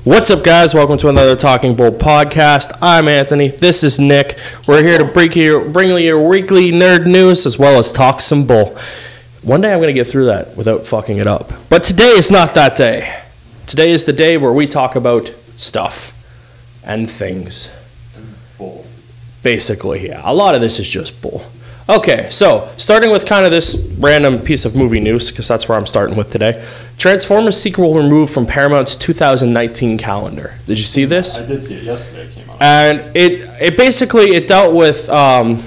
What's up, guys? Welcome to another Talking Bull podcast. I'm Anthony. This is Nick. We're here to bring you your weekly nerd news as well as talk some bull. One day I'm going to get through that without fucking it up. But today is not that day. Today is the day where we talk about stuff and things. And bull. Basically, yeah. A lot of this is just bull. Okay, so starting with kind of this random piece of movie news, because that's where I'm starting with today. Transformers sequel removed from Paramount's 2019 calendar. Did you see this? I did see it yesterday. It came out. And it basically dealt with the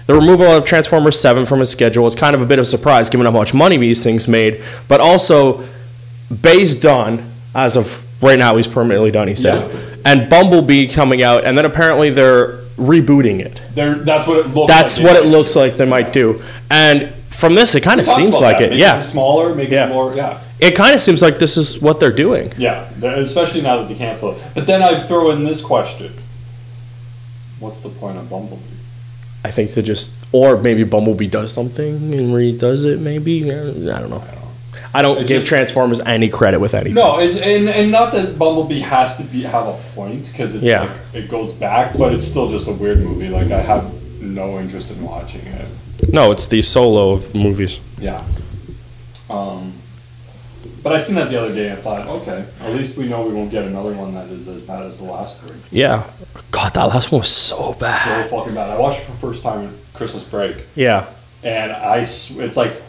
removal of Transformers 7 from its schedule. It's kind of a bit of a surprise given how much money these things made, but also Bay's done as of right now. He's permanently done, he said. Yeah. And Bumblebee coming out, and then apparently they're rebooting it. That's what it looks like. That's what it looks like they might do. And from this, it kind of seems like it. Make them smaller, make it more, It kind of seems like this is what they're doing. Yeah, especially now that they cancel it. But then I throw in this question. What's the point of Bumblebee? I think to just, or maybe Bumblebee does something and redoes it, maybe. I don't know. I don't give Transformers any credit with anything. No, and not that Bumblebee has to have a point, because it's like it goes back, but it's still just a weird movie. Like, I have no interest in watching it. No, it's the Solo of the movies. Yeah. But I seen that the other day and I thought, okay, at least we know we won't get another one that is as bad as the last three. Yeah. God, that last one was so bad. So fucking bad. I watched it for the first time at Christmas break. Yeah. And it's like,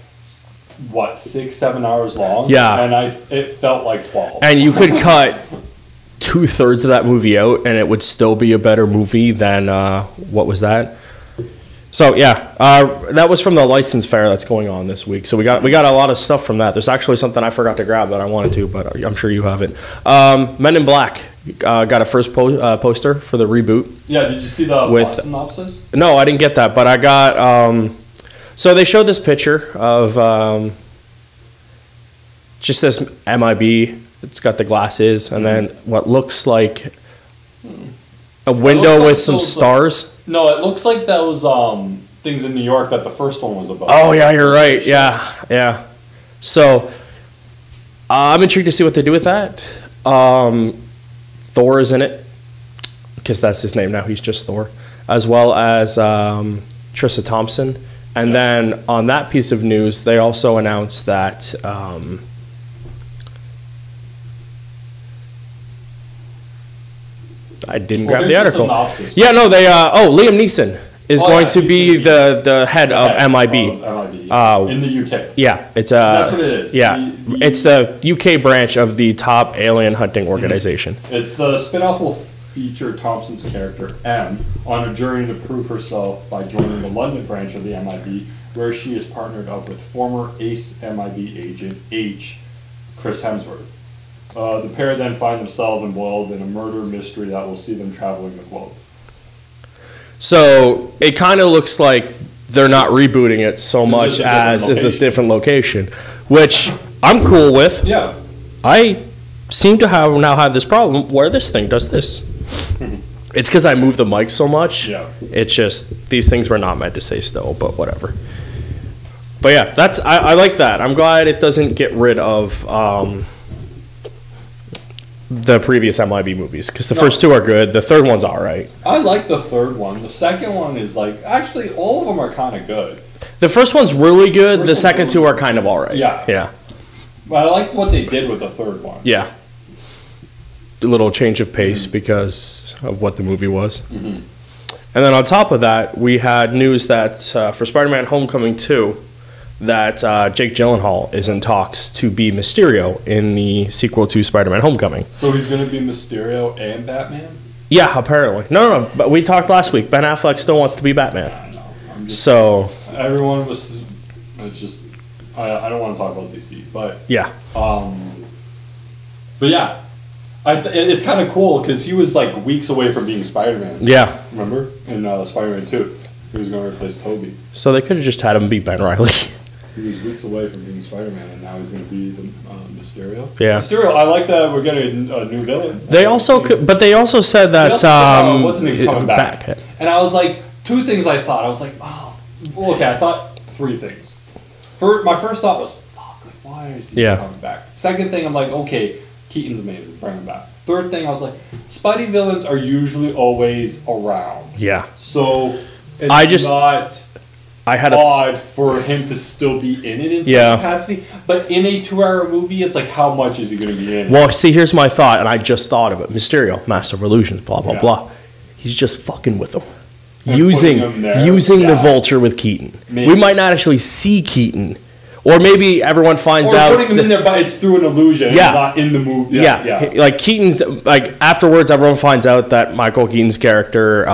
what, 6-7 hours long? Yeah. And it felt like 12. And you could cut 2/3 of that movie out and it would still be a better movie than, what was that? So yeah, that was from the license fair that's going on this week. So we got a lot of stuff from that. There's actually something I forgot to grab that I wanted to, but I'm sure you have it. Men in Black got a first poster for the reboot. Yeah, did you see the synopsis? No, I didn't get that, but I got. So they showed this picture of just this MIB. It's got the glasses, and then what looks like a window with some stars. No, it looks like those things in New York that the first one was about. Oh, yeah, you're right. Yeah. So, I'm intrigued to see what they do with that. Thor is in it, because that's his name now. He's just Thor. As well as Trissa Thompson. And then on that piece of news, they also announced that... I didn't grab the article. Yeah, no, Liam Neeson is going to be the head of MIB. In the UK. Yeah, it's that's what it is. Yeah, it's the UK branch of the top alien hunting organization. It's the spin-off will feature Thompson's character M on a journey to prove herself by joining the London branch of the MIB, where she is partnered up with former ace MIB agent H, Chris Hemsworth. The pair then find themselves embroiled in a murder mystery that will see them traveling the globe. So it kind of looks like they're not rebooting it so much as it's a different location, which I'm cool with. Yeah. I seem to now have this problem where this thing does this. It's because I move the mic so much. Yeah. It's just these things were not meant to stay still, but whatever. But yeah, I like that. I'm glad it doesn't get rid of the previous MIB movies, because the first two are good. The third one's all right. I like the third one. The second one is like, actually, all of them are kind of good. The first one's really good. The second two are kind of all right. Yeah. But I liked what they did with the third one. Yeah. A little change of pace because of what the movie was. Mm-hmm. And then on top of that, we had news that for Spider-Man Homecoming 2, that Jake Gyllenhaal is in talks to be Mysterio in the sequel to Spider-Man Homecoming. So he's going to be Mysterio and Batman? Yeah, apparently. No, but we talked last week. Ben Affleck still wants to be Batman. I know. Everyone was... It's just... I don't want to talk about DC, but... Yeah. But yeah. It's kind of cool, because he was like weeks away from being Spider-Man. Yeah. Remember? In Spider-Man 2. He was going to replace Tobey. So they could have just had him be Ben Reilly. He was weeks away from being Spider-Man, and now he's going to be the Mysterio. Yeah, Mysterio. I like that we're getting a new villain. They also said that what's his name's coming back. And I was like, two things I thought. I was like, oh, okay. I thought three things. My first thought was, fuck, like, why is he coming back? Second thing, I'm like, okay, Keaton's amazing, bring him back. Third thing, I was like, Spidey villains are usually always around. Yeah. So it's I had odd for him to still be in it in some capacity. But in a 2-hour movie, it's like, how much is he going to be in it? Well, see, here's my thought, and I just thought of it. Mysterio, Master of Illusions, blah, blah, blah. He's just fucking with them. And using the Vulture with Keaton. Maybe. We might not actually see Keaton. Or maybe everyone finds out... Or putting him in there, but it's through an illusion, not in the movie. Yeah. Like, Keaton's... Like, afterwards, everyone finds out that Michael Keaton's character,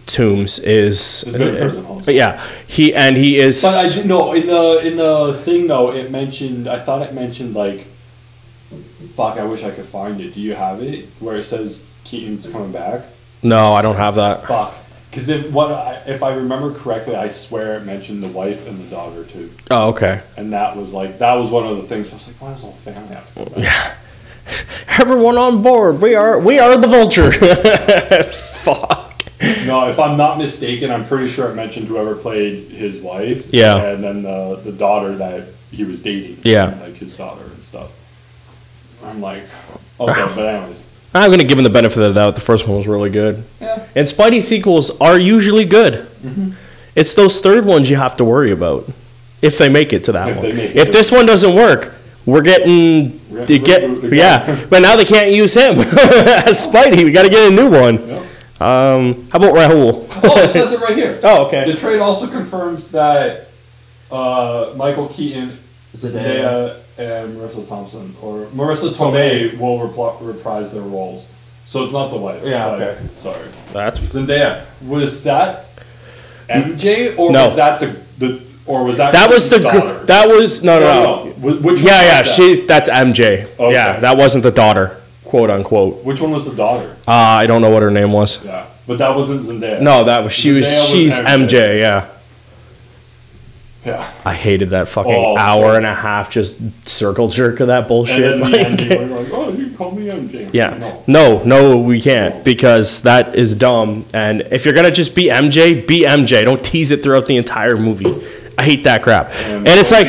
Toombs, is... Has been in prison also. But yeah, he is... But I didn't know, in the thing, though, it mentioned... I thought it mentioned, like... Fuck, I wish I could find it. Do you have it? Where it says Keaton's coming back? No, I don't have that. Fuck. Because if I remember correctly, I swear it mentioned the wife and the daughter too. Oh, okay. And that was one of the things. I was like, why does the whole family have to go back? Yeah. Everyone on board. We are the Vulture. Fuck. No, if I'm not mistaken, I'm pretty sure it mentioned whoever played his wife. Yeah. And then the daughter that he was dating. Yeah. And, like his daughter and stuff. I'm like, okay, but anyways. I'm going to give him the benefit of the doubt. The first one was really good. Yeah. And Spidey sequels are usually good. Mm-hmm. It's those third ones you have to worry about. If they make it to that one. If this one doesn't work, we're getting... But now they can't use him as Spidey. We got to get a new one. Yep. How about Rahul? Oh, it says it right here. Oh, okay. The trade also confirms that Michael Keaton, Zendaya, and Marissa Thompson or Marissa Tomei will reprise their roles. So it's not the wife. Yeah. Okay. Sorry. That's Zendaya. Was that MJ or No. was that the or was that? That was the daughter? that was no. Which one Yeah. was that? That's MJ. Okay. Yeah, that wasn't the daughter, quote unquote. Which one was the daughter? I don't know what her name was. Yeah, but that wasn't Zendaya. No, that was she's MJ. Yeah. Yeah. I hated that fucking hour and a half just circle jerk of that bullshit. And then the ending, like, oh, you call me MJ. Yeah. No, we can't because that is dumb. And if you're gonna just be MJ, be MJ. Don't tease it throughout the entire movie. I hate that crap. And it's like,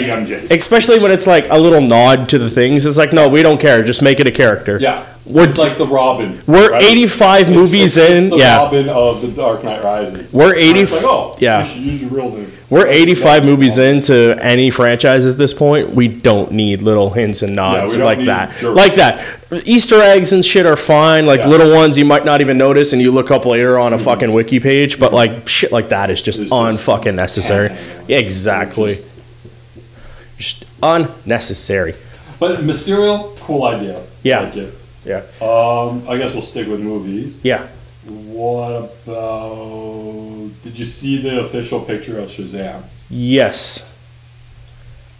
especially when it's like a little nod to the things. It's like, no, we don't care. Just make it a character. Yeah. It's like the Robin. We're 85 movies in. It's the Robin of The Dark Knight Rises. We're 80. Like, oh, yeah. You should use your real name. We're 85 movies into any franchise at this point. We don't need little hints and nods like that. Jerks. Like that. Easter eggs and shit are fine. Like little ones you might not even notice and you look up later on a fucking wiki page. But like shit like that is just unfucking necessary. Yeah, exactly. Just unnecessary. But Mysterio, cool idea. Yeah. Like it. Yeah. I guess we'll stick with movies. Yeah. What about... Did you see the official picture of Shazam? Yes.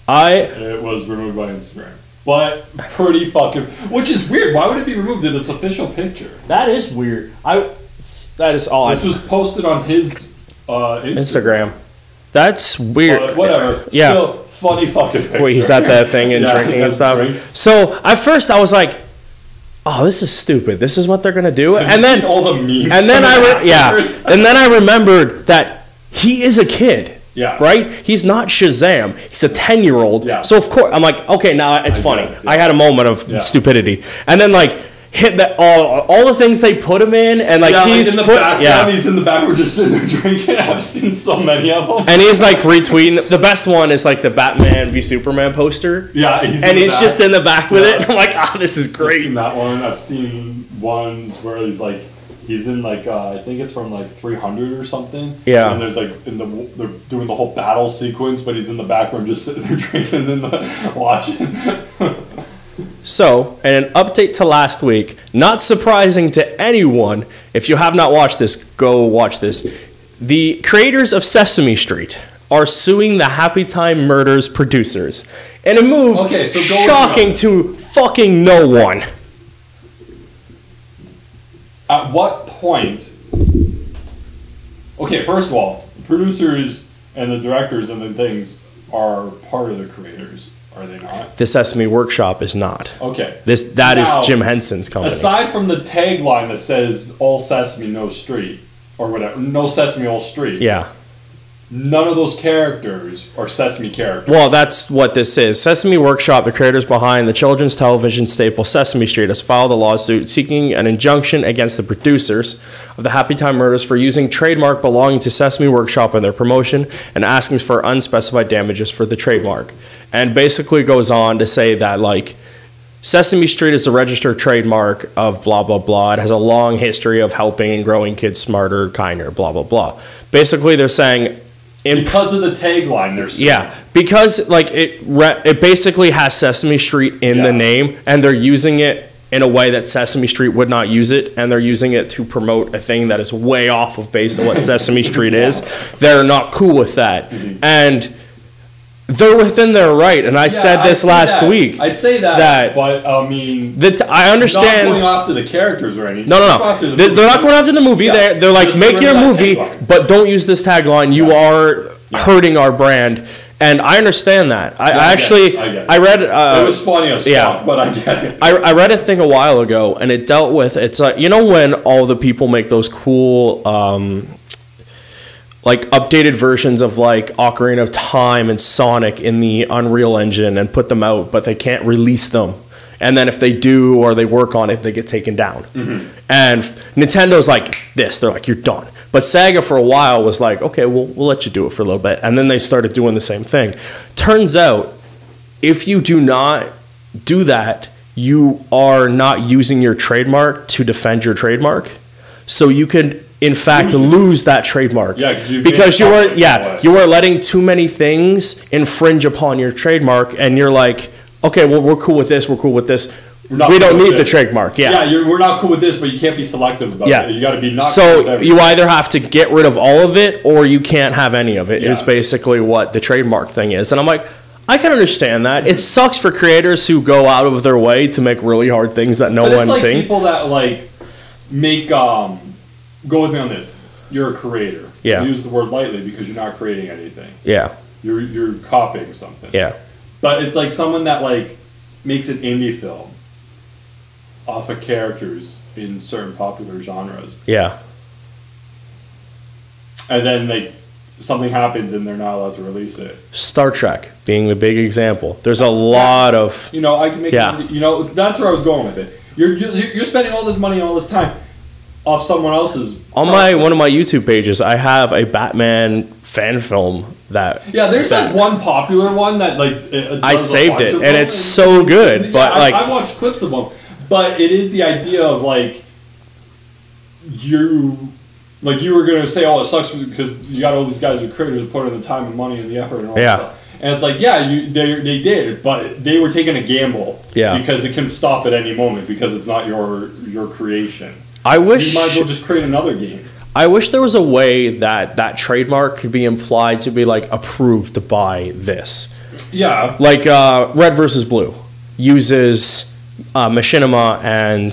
It was removed by Instagram. But pretty fucking... Which is weird. Why would it be removed if it's official picture? That is weird. That is all. This was posted on his Instagram. That's weird. Whatever. Yeah. Still funny fucking picture. Wait, he's at that thing and drinking and stuff. So at first I was like, oh, this is stupid. This is what they're gonna do. And then all the memes. And then and then I remembered that he is a kid. Yeah. Right? He's not Shazam. He's a 10-year-old. Yeah. So of course I'm like, okay, now it's funny. Yeah. I had a moment of stupidity. And then like hit that all the things they put him in and like he's in the background, he's in the back, we're just sitting there drinking. I've seen so many of them. And he's like retweeting. The best one is like the Batman v Superman poster. Yeah, he's just in the back with it. I'm like, this is great. I've seen that one. I've seen ones where he's in like I think it's from like 300 or something. Yeah. And there's like they're doing the whole battle sequence, but he's in the background just sitting there drinking and watching. So, and an update to last week, not surprising to anyone, if you have not watched this, go watch this. The creators of Sesame Street are suing the Happy Time Murders producers in a move shocking to fucking no one. At what point... Okay, first of all, the producers and the directors and the things are part of the creators. Are they not? The Sesame Workshop is not. Okay. That is Jim Henson's company. Aside from the tagline that says "All Sesame, No Street" or whatever, "No Sesame, All Street." Yeah. none of those characters are Sesame characters. Well, that's what this is. Sesame Workshop, the creators behind the children's television staple Sesame Street, has filed a lawsuit seeking an injunction against the producers of the Happy Time Murders for using trademark belonging to Sesame Workshop in their promotion and asking for unspecified damages for the trademark. And basically goes on to say that, like, Sesame Street is a registered trademark of blah, blah, blah. It has a long history of helping and growing kids smarter, kinder, blah, blah, blah. Basically, they're saying... because of the tagline, they're saying. Yeah, because like it basically has Sesame Street in the name, and they're using it in a way that Sesame Street would not use it, and they're using it to promote a thing that is way off of base of what Sesame Street is. They're not cool with that. And they're within their right, and I said this last week. I'd say that, but I mean, I understand. Not going after the characters or anything. No. They're not going after the movie. Yeah. They're like, make your movie, but don't use this tagline. You are hurting our brand. And I understand that. I read. It was funny as fuck, but I get it. I read a thing a while ago, and it dealt with. It's like, you know, when all the people make those cool. Like updated versions of like Ocarina of Time and Sonic in the Unreal Engine and put them out, but they can't release them. And then if they do or they work on it, they get taken down. And Nintendo's like this. They're like, you're done. But Sega for a while was like, okay, we'll let you do it for a little bit. And then they started doing the same thing. Turns out, if you do not do that, you are not using your trademark to defend your trademark. So you could... in fact, lose that trademark. Yeah, because you were letting too many things infringe upon your trademark, and you're like, okay, well, we're cool with this, we're cool with this. We don't need the trademark. We're not cool with this, but you can't be selective about it. You got to be not. So you either have to get rid of all of it, or you can't have any of it. Is basically what the trademark thing is, and I'm like, I can understand that. It sucks for creators who go out of their way to make really hard things that no one thinks. People that like make go with me on this. You're a creator. Yeah. You use the word lightly because you're not creating anything. Yeah. You're copying something. Yeah. But it's like someone that like makes an indie film off of characters in certain popular genres. Yeah. And then like something happens and they're not allowed to release it. Star Trek being the big example. There's a lot of I can make that's where I was going with it. You're spending all this money all this time off someone else's. On one of my YouTube pages, I have a Batman fan film that. Yeah, there's like one popular one that like. I saved it, and it's so good. But like, I watched clips of them, but it is the idea of like you were gonna say, oh, it sucks because you got all these guys who are creators who put in the time and money and the effort and all that stuff. And it's like, they did, but they were taking a gamble. Yeah. Because it can stop at any moment because it's not your creation. I wish you might as well just create another game. I wish there was a way that trademark could be implied to be like approved by this. Yeah. Like Red versus Blue uses Machinima and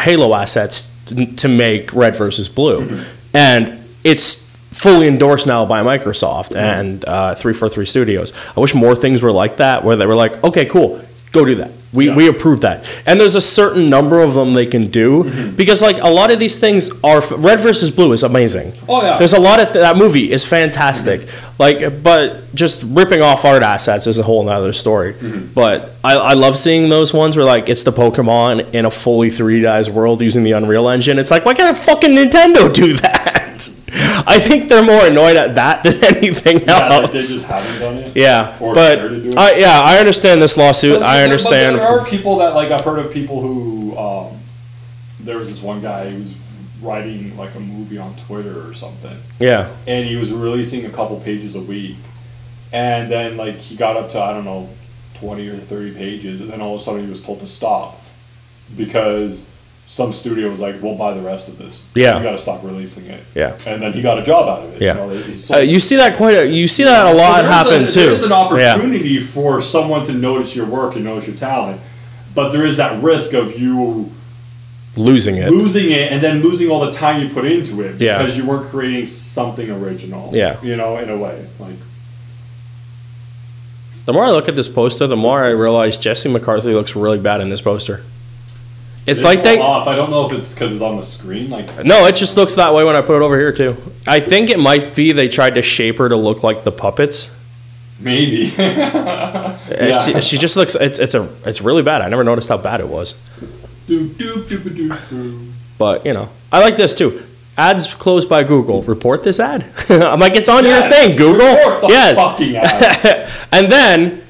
Halo assets to make Red versus Blue, and it's fully endorsed now by Microsoft and 343 Studios. I wish more things were like that, where they were like, okay, cool, go do that. We approve that. And there's a certain number of them they can do because like a lot of these things are Red versus Blue is amazing. Oh yeah. There's a lot of that movie is fantastic. Like, but just ripping off art assets is a whole nother story. But I love seeing those ones where like it's the Pokemon in a fully 3D world using the Unreal Engine. It's like, why can't fucking Nintendo do that? I think they're more annoyed at that than anything else. Like they just haven't done it. Yeah, but I understand this lawsuit. I understand. But there are people that like I've heard of people who there was this one guy who was writing like a movie on Twitter or something. Yeah. And he was releasing a couple pages a week, and then like he got up to 20 or 30 pages, and then all of a sudden he was told to stop because some studio was like, we'll buy the rest of this. Yeah. You got to stop releasing it. Yeah. And then he got a job out of it. Yeah. You see that a lot happen too. There's an opportunity for someone to notice your work and notice your talent, but there is that risk of you losing it and then losing all the time you put into it because you weren't creating something original. Yeah. In a way. Like, the more I look at this poster, the more I realize Jesse McCarthy looks really bad in this poster. It's like they. Off. I don't know if it's because it's on the screen. No, it just looks that way when I put it over here too. I think it might be they tried to shape her to look like the puppets. Maybe. Yeah. She just looks. It's really bad. I never noticed how bad it was. But I like this too. Ads closed by Google. Report this ad. I'm like, it's on your thing, Google. Report the fucking ad. And then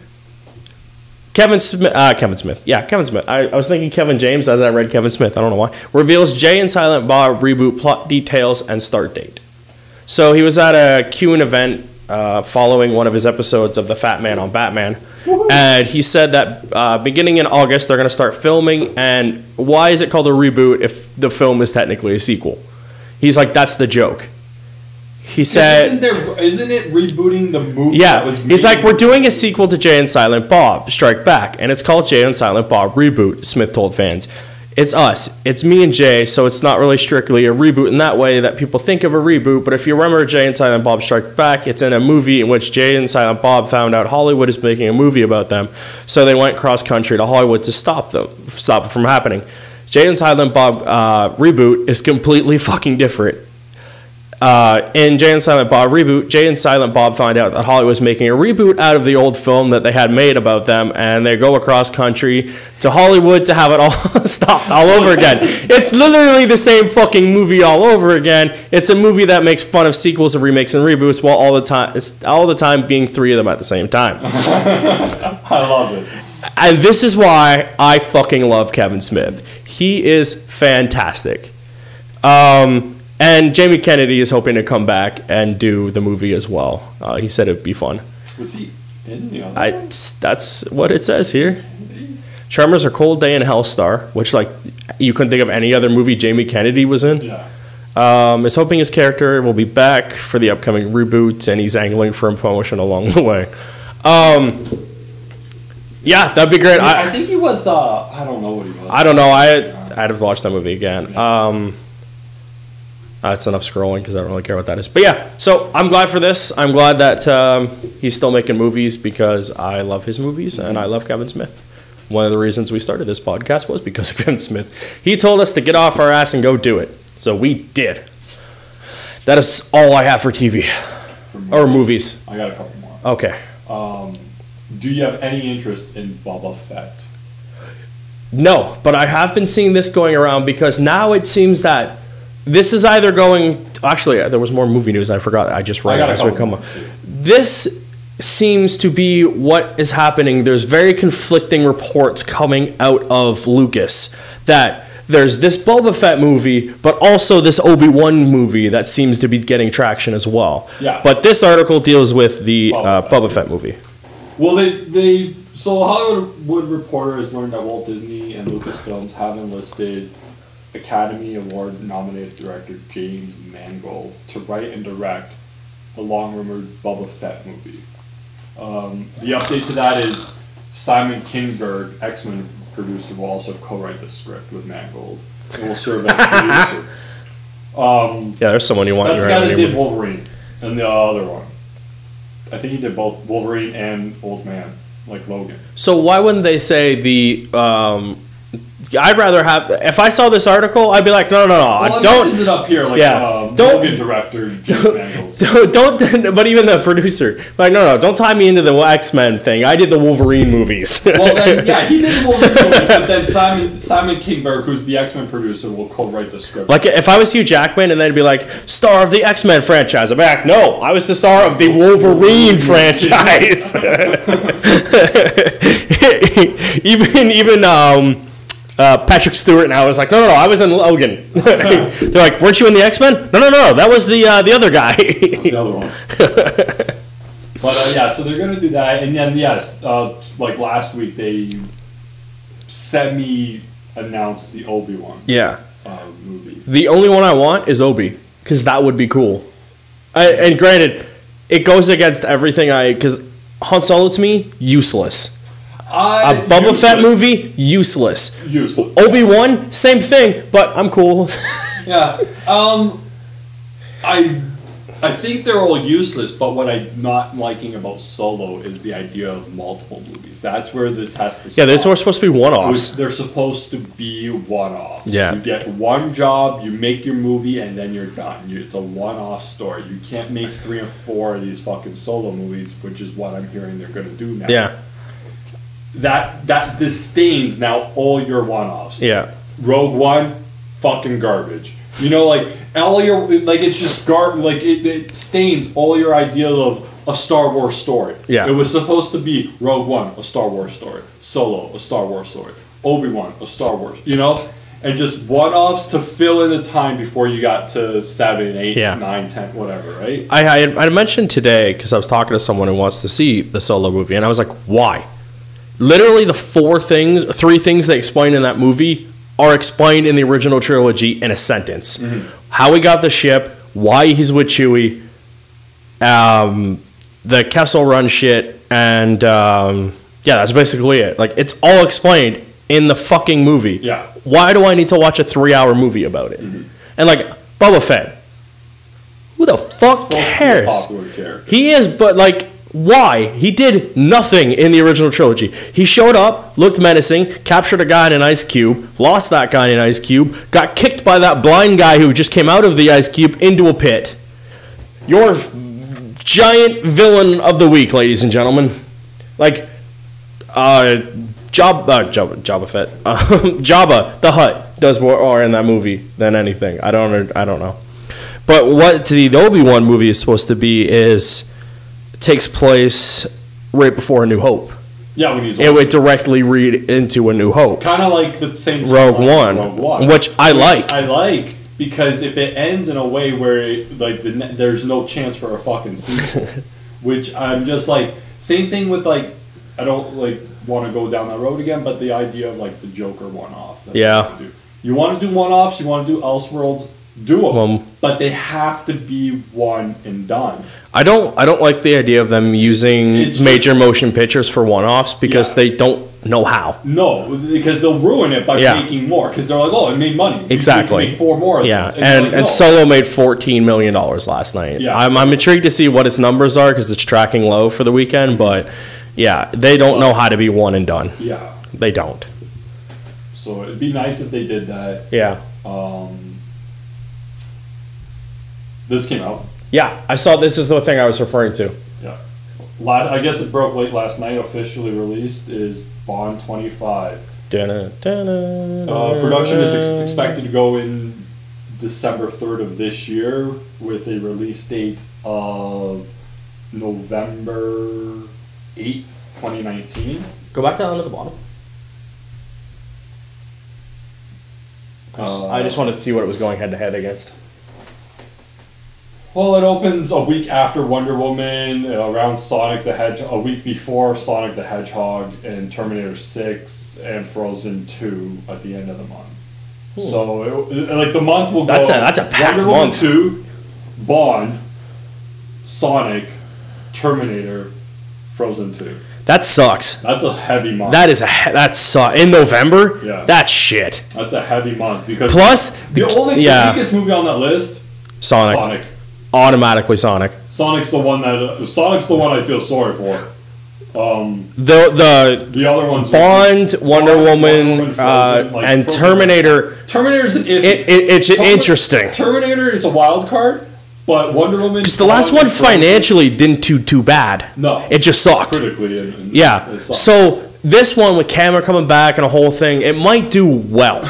Kevin Smith. Yeah, Kevin Smith. I was thinking Kevin James as I read Kevin Smith. I don't know why. Reveals Jay and Silent Bob reboot plot details and start date. So he was at a Q&A event following one of his episodes of The Fat Man on Batman. And he said that beginning in August, they're going to start filming. And why is it called a reboot if the film is technically a sequel? He's like, that's the joke. He said... Isn't it rebooting the movie? Yeah. He's like, we're doing a sequel to Jay and Silent Bob Strike Back. And it's called Jay and Silent Bob Reboot, Smith told fans. It's us. It's me and Jay, so it's not really strictly a reboot in that way that people think of a reboot. But if you remember Jay and Silent Bob Strike Back, it's in a movie in which Jay and Silent Bob found out Hollywood is making a movie about them. So they went cross-country to Hollywood to stop it from happening. Jay and Silent Bob Reboot is completely fucking different. In Jay and Silent Bob Reboot, Jay and Silent Bob find out that Hollywood was making a reboot out of the old film that they had made about them, and they go across country to Hollywood to have it all stopped all over again. It's literally the same fucking movie all over again. It's a movie that makes fun of sequels and remakes and reboots while all the time being three of them at the same time. I love it. And this is why I fucking love Kevin Smith. He is fantastic. And Jamie Kennedy is hoping to come back and do the movie as well. He said it'd be fun. Was he in the other one? That's what it says here. Tremors, A Cold Day, and Hellstar, which you couldn't think of any other movie Jamie Kennedy was in. Yeah. Is hoping his character will be back for the upcoming reboot, and he's angling for promotion along the way. Yeah, that'd be great. I think he was. I don't know what he was. I don't know. I'd have to watch that movie again. Yeah. That's enough scrolling because I don't really care what that is. But yeah, so I'm glad for this. I'm glad that he's still making movies because I love his movies and I love Kevin Smith. One of the reasons we started this podcast was because of Kevin Smith. He told us to get off our ass and go do it. So we did. That is all I have for TV. Or movies. I got a couple more. Okay. Do you have any interest in Boba Fett? No, but I have been seeing this going around because now it seems that this is either going... Actually, there was more movie news. I forgot. I just read it. This seems to be what is happening. There's very conflicting reports coming out of Lucas that there's this Boba Fett movie, but also this Obi-Wan movie that seems to be getting traction as well. Yeah. But this article deals with the Boba Fett movie. Well, so Hollywood Reporter has learned that Walt Disney and Lucasfilms have enlisted Academy Award nominated director James Mangold to write and direct the long-rumored Boba Fett movie. The update to that is Simon Kinberg, X-Men producer, will also co-write the script with Mangold and will serve as producer. Yeah, there's someone you want. That's the guy that did Wolverine and the other one. I think he did both Wolverine and Old Man, like Logan. So why wouldn't they say the... I'd rather have... If I saw this article, I'd be like, no. Well, don't... it up here, like Logan director, James Mangold. Don't... But even the producer. Like, no, don't tie me into the X-Men thing. I did the Wolverine movies. Well, then, yeah, he did the Wolverine movies, but then Simon Kinberg, who's the X-Men producer, will co-write the script. Like, if I was Hugh Jackman and they'd be like, star of the X-Men franchise, I'd be like, no, I was the star of the Wolverine franchise. even Patrick Stewart now is like, no, I was in Logan. They're like, weren't you in the X-Men? No, that was the other guy. The other one. But yeah, so they're gonna do that, and then yes, like last week they semi-announced the Obi-Wan movie. The only one I want is Obi, because that would be cool. And granted, it goes against everything because Han Solo to me, useless. A Boba Fett movie, useless. Obi-Wan, same thing, but I'm cool. Yeah. I think they're all useless, but what I'm not liking about Solo is the idea of multiple movies. That's where this has to stop. Yeah, these are supposed to be one-offs. They're supposed to be one-offs. Yeah. You get one job, you make your movie, and then you're done. It's a one-off story. You can't make 3 or 4 of these fucking Solo movies, which is what I'm hearing they're going to do now. Yeah. That disdains now all your one-offs. Yeah. Rogue One, fucking garbage. You know, like all your it's just garbage. Like it stains all your idea of a Star Wars story. Yeah. It was supposed to be Rogue One, a Star Wars story. Solo, a Star Wars story. Obi-Wan, a Star Wars. You know, and just one-offs to fill in the time before you got to 7, 8, 9, 10, whatever. Right. I mentioned today because I was talking to someone who wants to see the Solo movie, and I was like, why? Literally, the 3 things they explain in that movie are explained in the original trilogy in a sentence. Mm-hmm. How he got the ship, why he's with Chewie, the Kessel Run shit, and yeah, that's basically it. Like, it's all explained in the fucking movie. Yeah. Why do I need to watch a 3-hour movie about it? Mm-hmm. And like, Boba Fett, who the fuck cares? He is, but like, why? He did nothing in the original trilogy. He showed up, looked menacing, captured a guy in an ice cube, lost that guy in an ice cube, got kicked by that blind guy who just came out of the ice cube into a pit. Your giant villain of the week, ladies and gentlemen. Like, Jabba Fett. Jabba the Hutt does more in that movie than anything. I don't know. But what the Obi-Wan movie is supposed to be takes place right before A New Hope. Yeah, when he's it would directly read into A New Hope. Kind of like the same Rogue One, which I like because if it ends in a way where there's no chance for a fucking sequel, which I'm just like, same thing with like, I don't like want to go down that road again, but the idea of like the Joker one-off. Yeah. You want to do one-offs, you want to do Elseworlds, do them, but they have to be one and done. I don't like the idea of them using major motion pictures for one-offs because they don't know how. No, because they'll ruin it by making more because they're like, oh, it made money. Exactly. You make 4 more of this. And Solo made $14 million last night. Yeah. I'm intrigued to see what its numbers are because it's tracking low for the weekend, but yeah, they don't know how to be one and done. Yeah. They don't. So it'd be nice if they did that. Yeah. This came out. Yeah, I saw. This is the thing I was referring to. Yeah. I guess it broke late last night. Officially released is Bond 25. Production is expected to go in December 3rd of this year with a release date of November 8th, 2019. Go back down to the bottom. I just wanted to see what it was going head-to-head against. Well, it opens a week after Wonder Woman, around Sonic the Hedgehog, a week before Sonic the Hedgehog and Terminator 6 and Frozen 2 at the end of the month. So, the month will go... That's a packed Wonder month. Woman 2, Bond, Sonic, Terminator, Frozen 2. That sucks. That's a heavy month. That sucks. In November? Yeah. That's shit. That's a heavy month because... Plus... The weakest movie on that list... Sonic. Automatically Sonic. Sonic's the one I feel sorry for. The other ones, Bond, Wonder Woman, Frozen, and Frozen. Terminator. Terminator's an it's interesting. Terminator is a wild card, but Wonder Woman. Because the last one financially didn't do too bad. No, it just sucked. Critically, yeah. So this one with camera coming back and a whole thing, it might do well.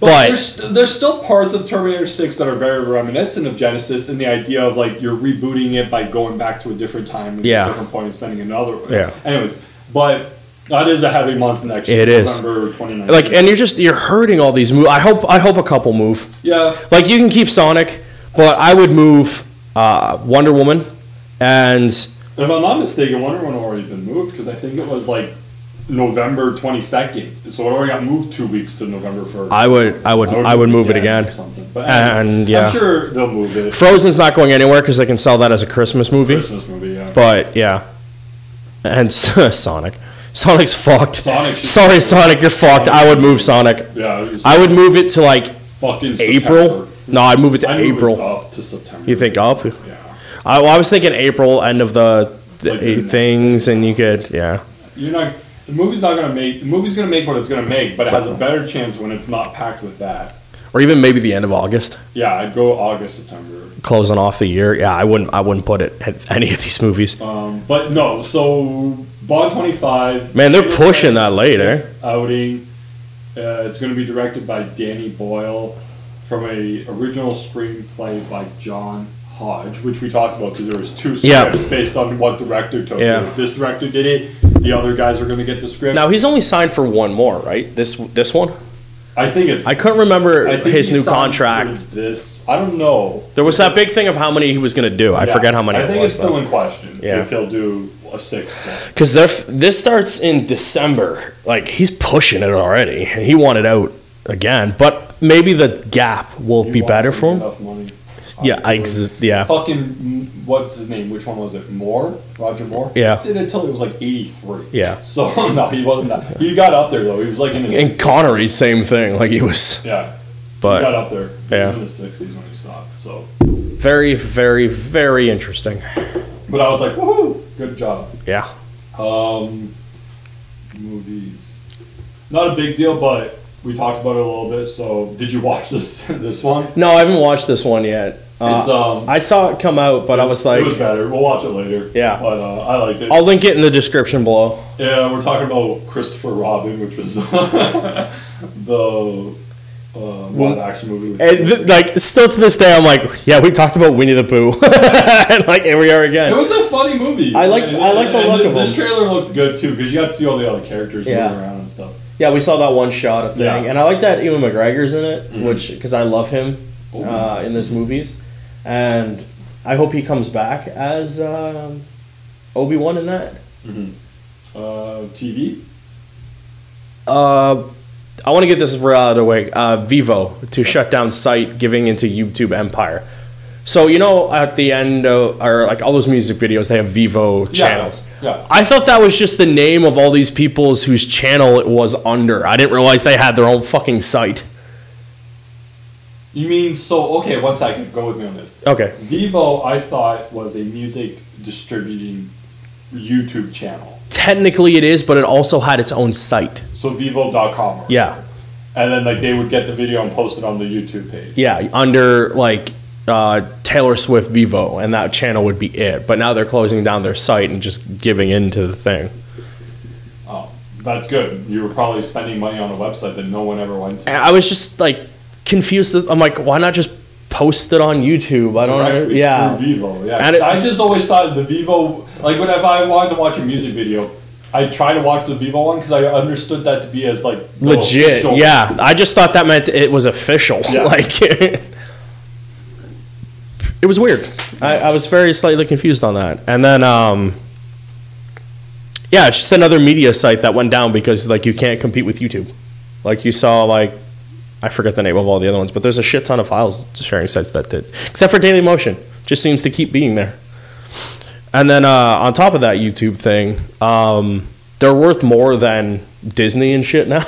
But there's still parts of Terminator 6 that are very reminiscent of Genesis in the idea of like you're rebooting it by going back to a different time and a different point and sending another one. Yeah. Anyways, but that is a heavy month next year. It is. November 2019. Like, and you're hurting all these moves. I hope a couple move. Yeah. Like you can keep Sonic, but I would move Wonder Woman and. If I'm not mistaken, Wonder Woman already been moved because I think it was like November 22nd, so it already got moved 2 weeks to November 1st. I would move it again. But and I'm sure they'll move it. Frozen's not going anywhere because they can sell that as a Christmas movie. Yeah. But yeah, and Sonic's fucked. Sorry, Sonic, you're fucked. I would move Sonic. Yeah. I would move it to like fucking April. September. No, I'd move it to April. Move it up to September. You think up? Yeah. I was thinking April, end of the Like the things, and you could, yeah. You're not. The movie's not gonna make. The movie's gonna make what it's gonna make, but it has a better chance when it's not packed with that. Or even maybe the end of August, Yeah, I'd go August, September. closing off the year. Yeah, I wouldn't put it at any of these movies. But no, so Bond 25. Man, they're pushing that later. Outing. It's going to be directed by Danny Boyle from a original screenplay by John Hodge, which we talked about because there was two scripts based on what director took. Yeah. If this director did it, the other guys are going to get the script. Now he's only signed for one more, right? This one. I think it's. I couldn't remember I think his he new signed contract. for this, I don't know. There was that big thing of how many he was going to do. I forget how many. I think it was, it's still though. in question. Yeah. If he'll do a sixth one. Because this starts in December. Like, he's pushing it already. He wanted out again. But maybe the gap will be better for him. Enough money. Yeah. Fucking, what's his name? Which one was it? Moore? Roger Moore? Yeah. Did it until it was like 83. Yeah. So, no, he wasn't that. He got up there, though. He was like in his And 60s. Connery, same thing. Like, he was. Yeah. But, he got up there. He yeah. was in his 60s when he stopped, so. Very, very, very interesting. But I was like, woohoo! Good job. Yeah. Movies. Not a big deal, but we talked about it a little bit. So, did you watch this one? No, I haven't watched this one yet. It's I saw it come out, but I was like, it was better. We'll watch it later. Yeah. But I liked it. I'll link it in the description below. Yeah, we're talking about Christopher Robin, which was the live action movie. With And like, still to this day, I'm like, yeah, we talked about Winnie the Pooh, and like, here we are again. It was a funny movie. I like the look of This him. trailer looked good too because you got to see all the other characters Yeah. moving around and stuff. Yeah, we saw that one shot of thing, Yeah. and I like that Ewan McGregor's in it, Mhm. which because I love him Oh. in this movies, and I hope he comes back as Obi-Wan in that. TV. I want to get this right out of the way. Vivo to shut down site, giving into YouTube empire. So you know, at the end or like all those music videos, they have Vivo channels. Yeah. I thought that was just the name of all these people's whose channel it was under. I didn't realize they had their own fucking site. You mean so? Okay, one second. Go with me on this. Okay. Vivo, I thought was a music distributing YouTube channel. Technically it is, but it also had its own site. So Vivo.com. Or Yeah. whatever. And then like they would get the video and post it on the YouTube page. Yeah, under like Taylor Swift Vivo, and that channel would be it. But now they're closing down their site and just giving into the thing. Oh, that's good. You were probably spending money on a website that no one ever went to. And I was just like confused. I'm like, why not just post it on YouTube? I don't know. Directly Yeah. through Vivo. Yeah. And 'Cause I just always thought the Vivo, like whenever I wanted to watch a music video, I try to watch the Vivo one because I understood that to be as like the Legit. official- Yeah. I just thought that meant it was official. Yeah. Like, it was weird. I was very slightly confused on that. And then, yeah, it's just another media site that went down because like you can't compete with YouTube. Like you saw, like, I forget the name of all the other ones, but there's a shit ton of files sharing sites that did, except for Dailymotion. Just seems to keep being there. And then on top of that YouTube thing, they're worth more than Disney and shit now.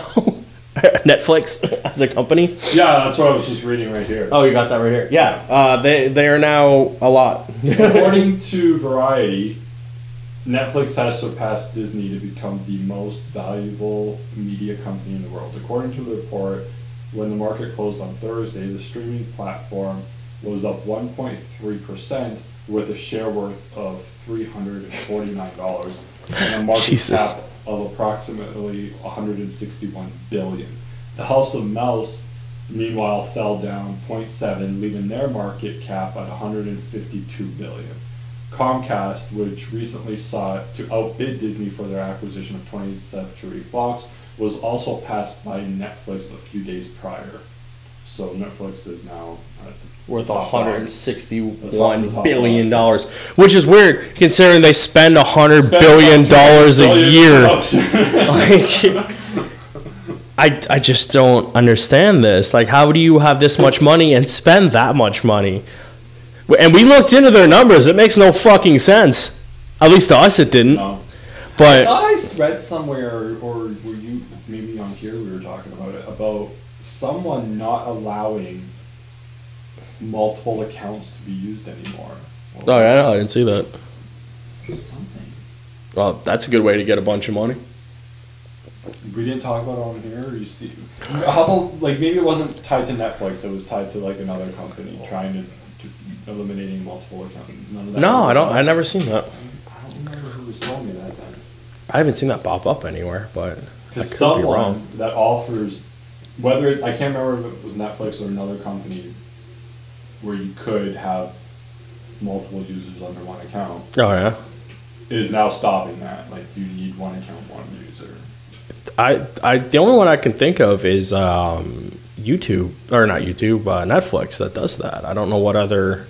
Netflix as a company. Yeah, that's what I was just reading right here. Oh, you got that right here. Yeah, they are now a lot. According to Variety, Netflix has surpassed Disney to become the most valuable media company in the world. According to the report, when the market closed on Thursday, the streaming platform was up 1.3% with a share worth of $349 and a market Jesus. cap of approximately $161 billion. The House of Mouse, meanwhile, fell down 0.7, leaving their market cap at $152 billion. Comcast, which recently sought to outbid Disney for their acquisition of 20th Century Fox, was also passed by Netflix a few days prior. So Netflix is now at Worth the top dog. $161 billion, which is weird considering they spend $100 billion a year. Like, I just don't understand this. Like, how do you have this much money and spend that much money? And we looked into their numbers. It makes no fucking sense. At least to us, it didn't. No. I But thought I read somewhere, or were you maybe on here? We were talking about it about someone not allowing multiple accounts to be used anymore, Oh yeah, I didn't see that. Something. Well, that's a good way to get a bunch of money. We didn't talk about it on here. Or you see, how about like maybe it wasn't tied to Netflix. It was tied to like another company trying to eliminating multiple accounts. None of that. No, I don't. I never seen that. I don't remember who was telling me that then. I haven't seen that pop up anywhere, but I Because could be someone wrong. that offers, whether I can't remember if it was Netflix or another company, where you could have multiple users under one account, Oh yeah. is now stopping that. Like you need one account, one user. The only one I can think of is YouTube, or not YouTube, Netflix that does that. I don't know what other.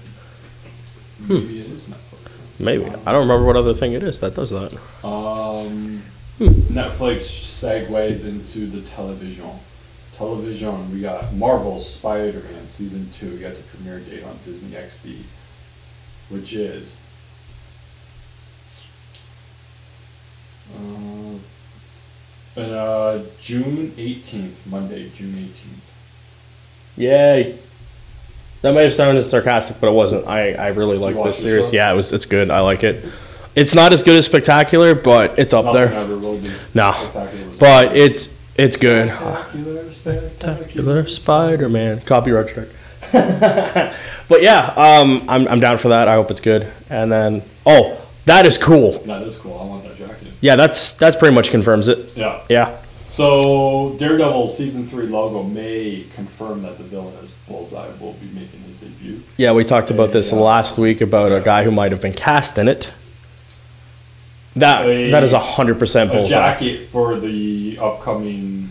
Maybe it is Netflix. Maybe I don't remember what other thing it is that does that. Netflix segues into the television. Television, we got Marvel's Spider-Man Season 2 gets a premiere date on Disney XD, which is June 18th, Monday, June 18th. Yay! That might have sounded sarcastic, but it wasn't. I really like You watched this the series. show? Yeah, it's good. I like it. It's not as good as Spectacular, but it's up Nothing there. ever will be No, spectacular as but it's good. Spectacular, Spectacular Spider-Man. Copyright strike. But yeah, I'm down for that. I hope it's good. And then that is cool. That is cool. I want that jacket. Yeah, that's pretty much confirms it. Yeah. Yeah. So Daredevil Season 3 logo may confirm that the villain as Bullseye will be making his debut. Yeah, we talked about this Yeah. last week about a guy who might have been cast in it. That is 100% A Bullseye. jacket for the upcoming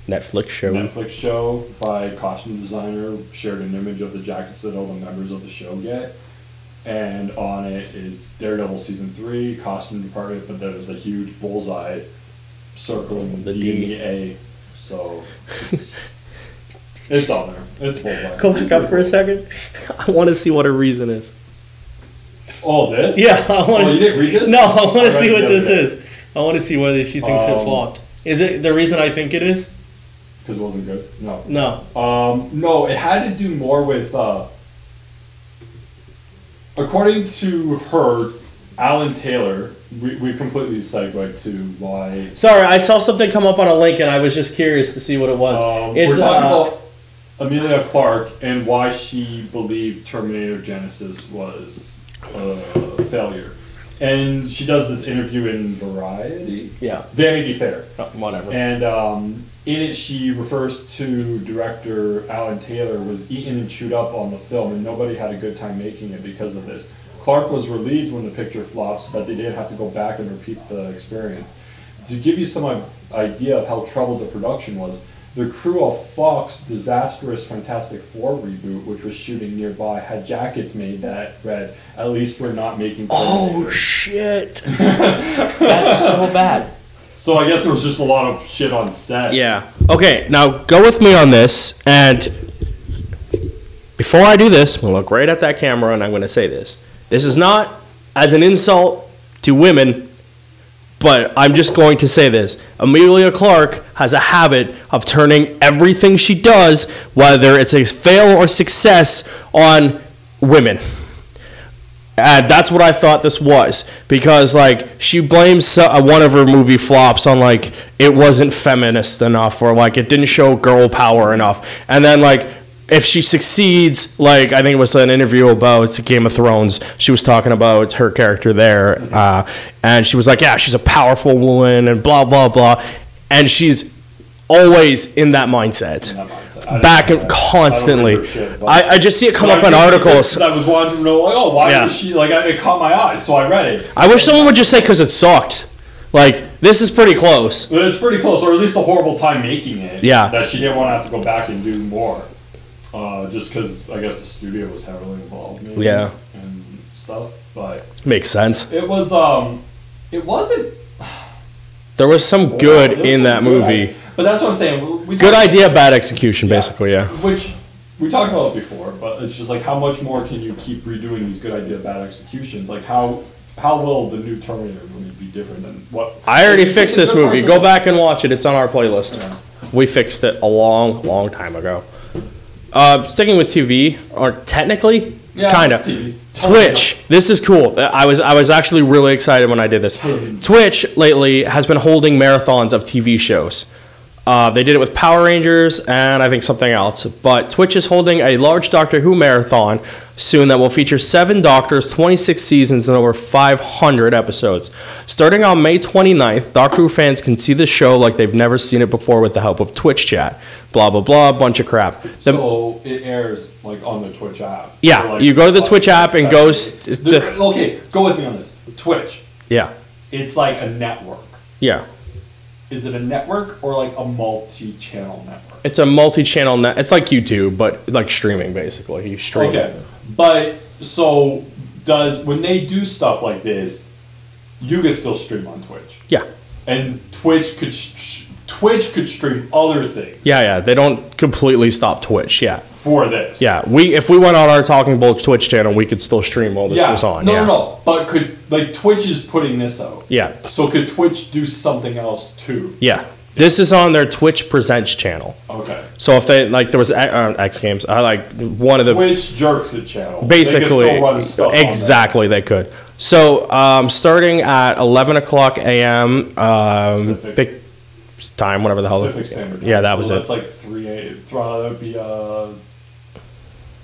Netflix show. Netflix show by costume designer shared an image of the jackets that all the members of the show get. And on it is Daredevil Season 3, costume department, but there's a huge bullseye circling The the D. D-A. So it's on there. It's bullseye. Go back up for a second. I want to see what her reason is. Oh, this? Yeah, I want to. You didn't read this? No, I want to read see it what the other this day. is. I want to see whether she thinks it flopped. Is it the reason I think it is? Because it wasn't good? No. No. No, it had to do more with, according to her, Alan Taylor, we completely segued to why. Sorry, I saw something come up on a link and I was just curious to see what it was. We're talking about Emilia Clarke and why she believed Terminator Genesis was a failure. And she does this interview in Variety? Yeah. Vanity Fair. Whatever. And in it, she refers to director Alan Taylor was eaten and chewed up on the film, and nobody had a good time making it because of this. Clark was relieved when the picture flopped so that they didn't have to go back and repeat the experience. To give you some idea of how troubled the production was, the crew of Fox's disastrous Fantastic Four reboot, which was shooting nearby, had jackets made that read, "At least we're not making Terminator." Oh shit! That's so bad. So I guess there was just a lot of shit on set. Yeah. Okay, now go with me on this, and before I do this, I'm going to look right at that camera and I'm going to say this. This is not as an insult to women, but I'm just going to say this. Emilia Clarke has a habit of turning everything she does, whether it's a fail or success, on women. And that's what I thought this was, because like she blames one of her movie flops on like it wasn't feminist enough, or like it didn't show girl power enough. And then like if she succeeds, like I think it was an interview about Game of Thrones, she was talking about her character there, and she was like, yeah, she's a powerful woman and blah blah blah, and she's always in that mindset. Back and constantly. I just see it come up in articles. I was wanting to know, like, oh, why was she, like, it caught my eye, so I read it. I wish someone would just say because it sucked. Like, this is pretty close. But it's pretty close, or at least a horrible time making it. Yeah. That she didn't want to have to go back and do more. Just because, I guess, the studio was heavily involved, maybe. Yeah. And stuff, but. Makes sense. It was, it wasn't. There was some good in that movie. But that's what I'm saying. Good idea, bad execution, basically, yeah. Which we talked about it before, but it's just like how much more can you keep redoing these good idea, bad executions? Like how will the new Terminator movie be different than what? I already fixed this movie. Go back and watch it. It's on our playlist. Yeah. We fixed it a long, long time ago. Sticking with TV, or technically, Yeah, kind of. it's TV. Twitch. This is cool. I was actually really excited when I did this. Twitch lately has been holding marathons of TV shows. They did it with Power Rangers and I think something else. But Twitch is holding a large Doctor Who marathon soon that will feature 7 Doctors, 26 seasons, and over 500 episodes. Starting on May 29th, Doctor Who fans can see the show like they've never seen it before with the help of Twitch chat. Blah, blah, blah, bunch of crap. So it airs like on the Twitch app. Yeah, like, you go to the Twitch app and goes... Okay, go with me on this. Twitch. Yeah, It's like a network. yeah. Is it a network or like a multi-channel network? It's a multi-channel net. It's like YouTube, but like streaming, basically. You stream Okay, but so when they do stuff like this, you can still stream on Twitch, Yeah. and Twitch could stream other things Yeah. They don't completely stop Twitch. Yeah. for this. Yeah. If we went on our Talking Bull Twitch channel, we could still stream while this Yeah. was on. No. But Twitch is putting this out. Yeah. So could Twitch do something else too? Yeah. This is on their Twitch Presents channel. Okay. So if they like, there was X Games. I like one of the Twitch jerks a channel. basically They can still run stuff on there. exactly they could. So starting at 11 o'clock a.m. Pacific. Big time, whatever the hell. Pacific Standard Time. Yeah, that was so it. That's like 3 that would be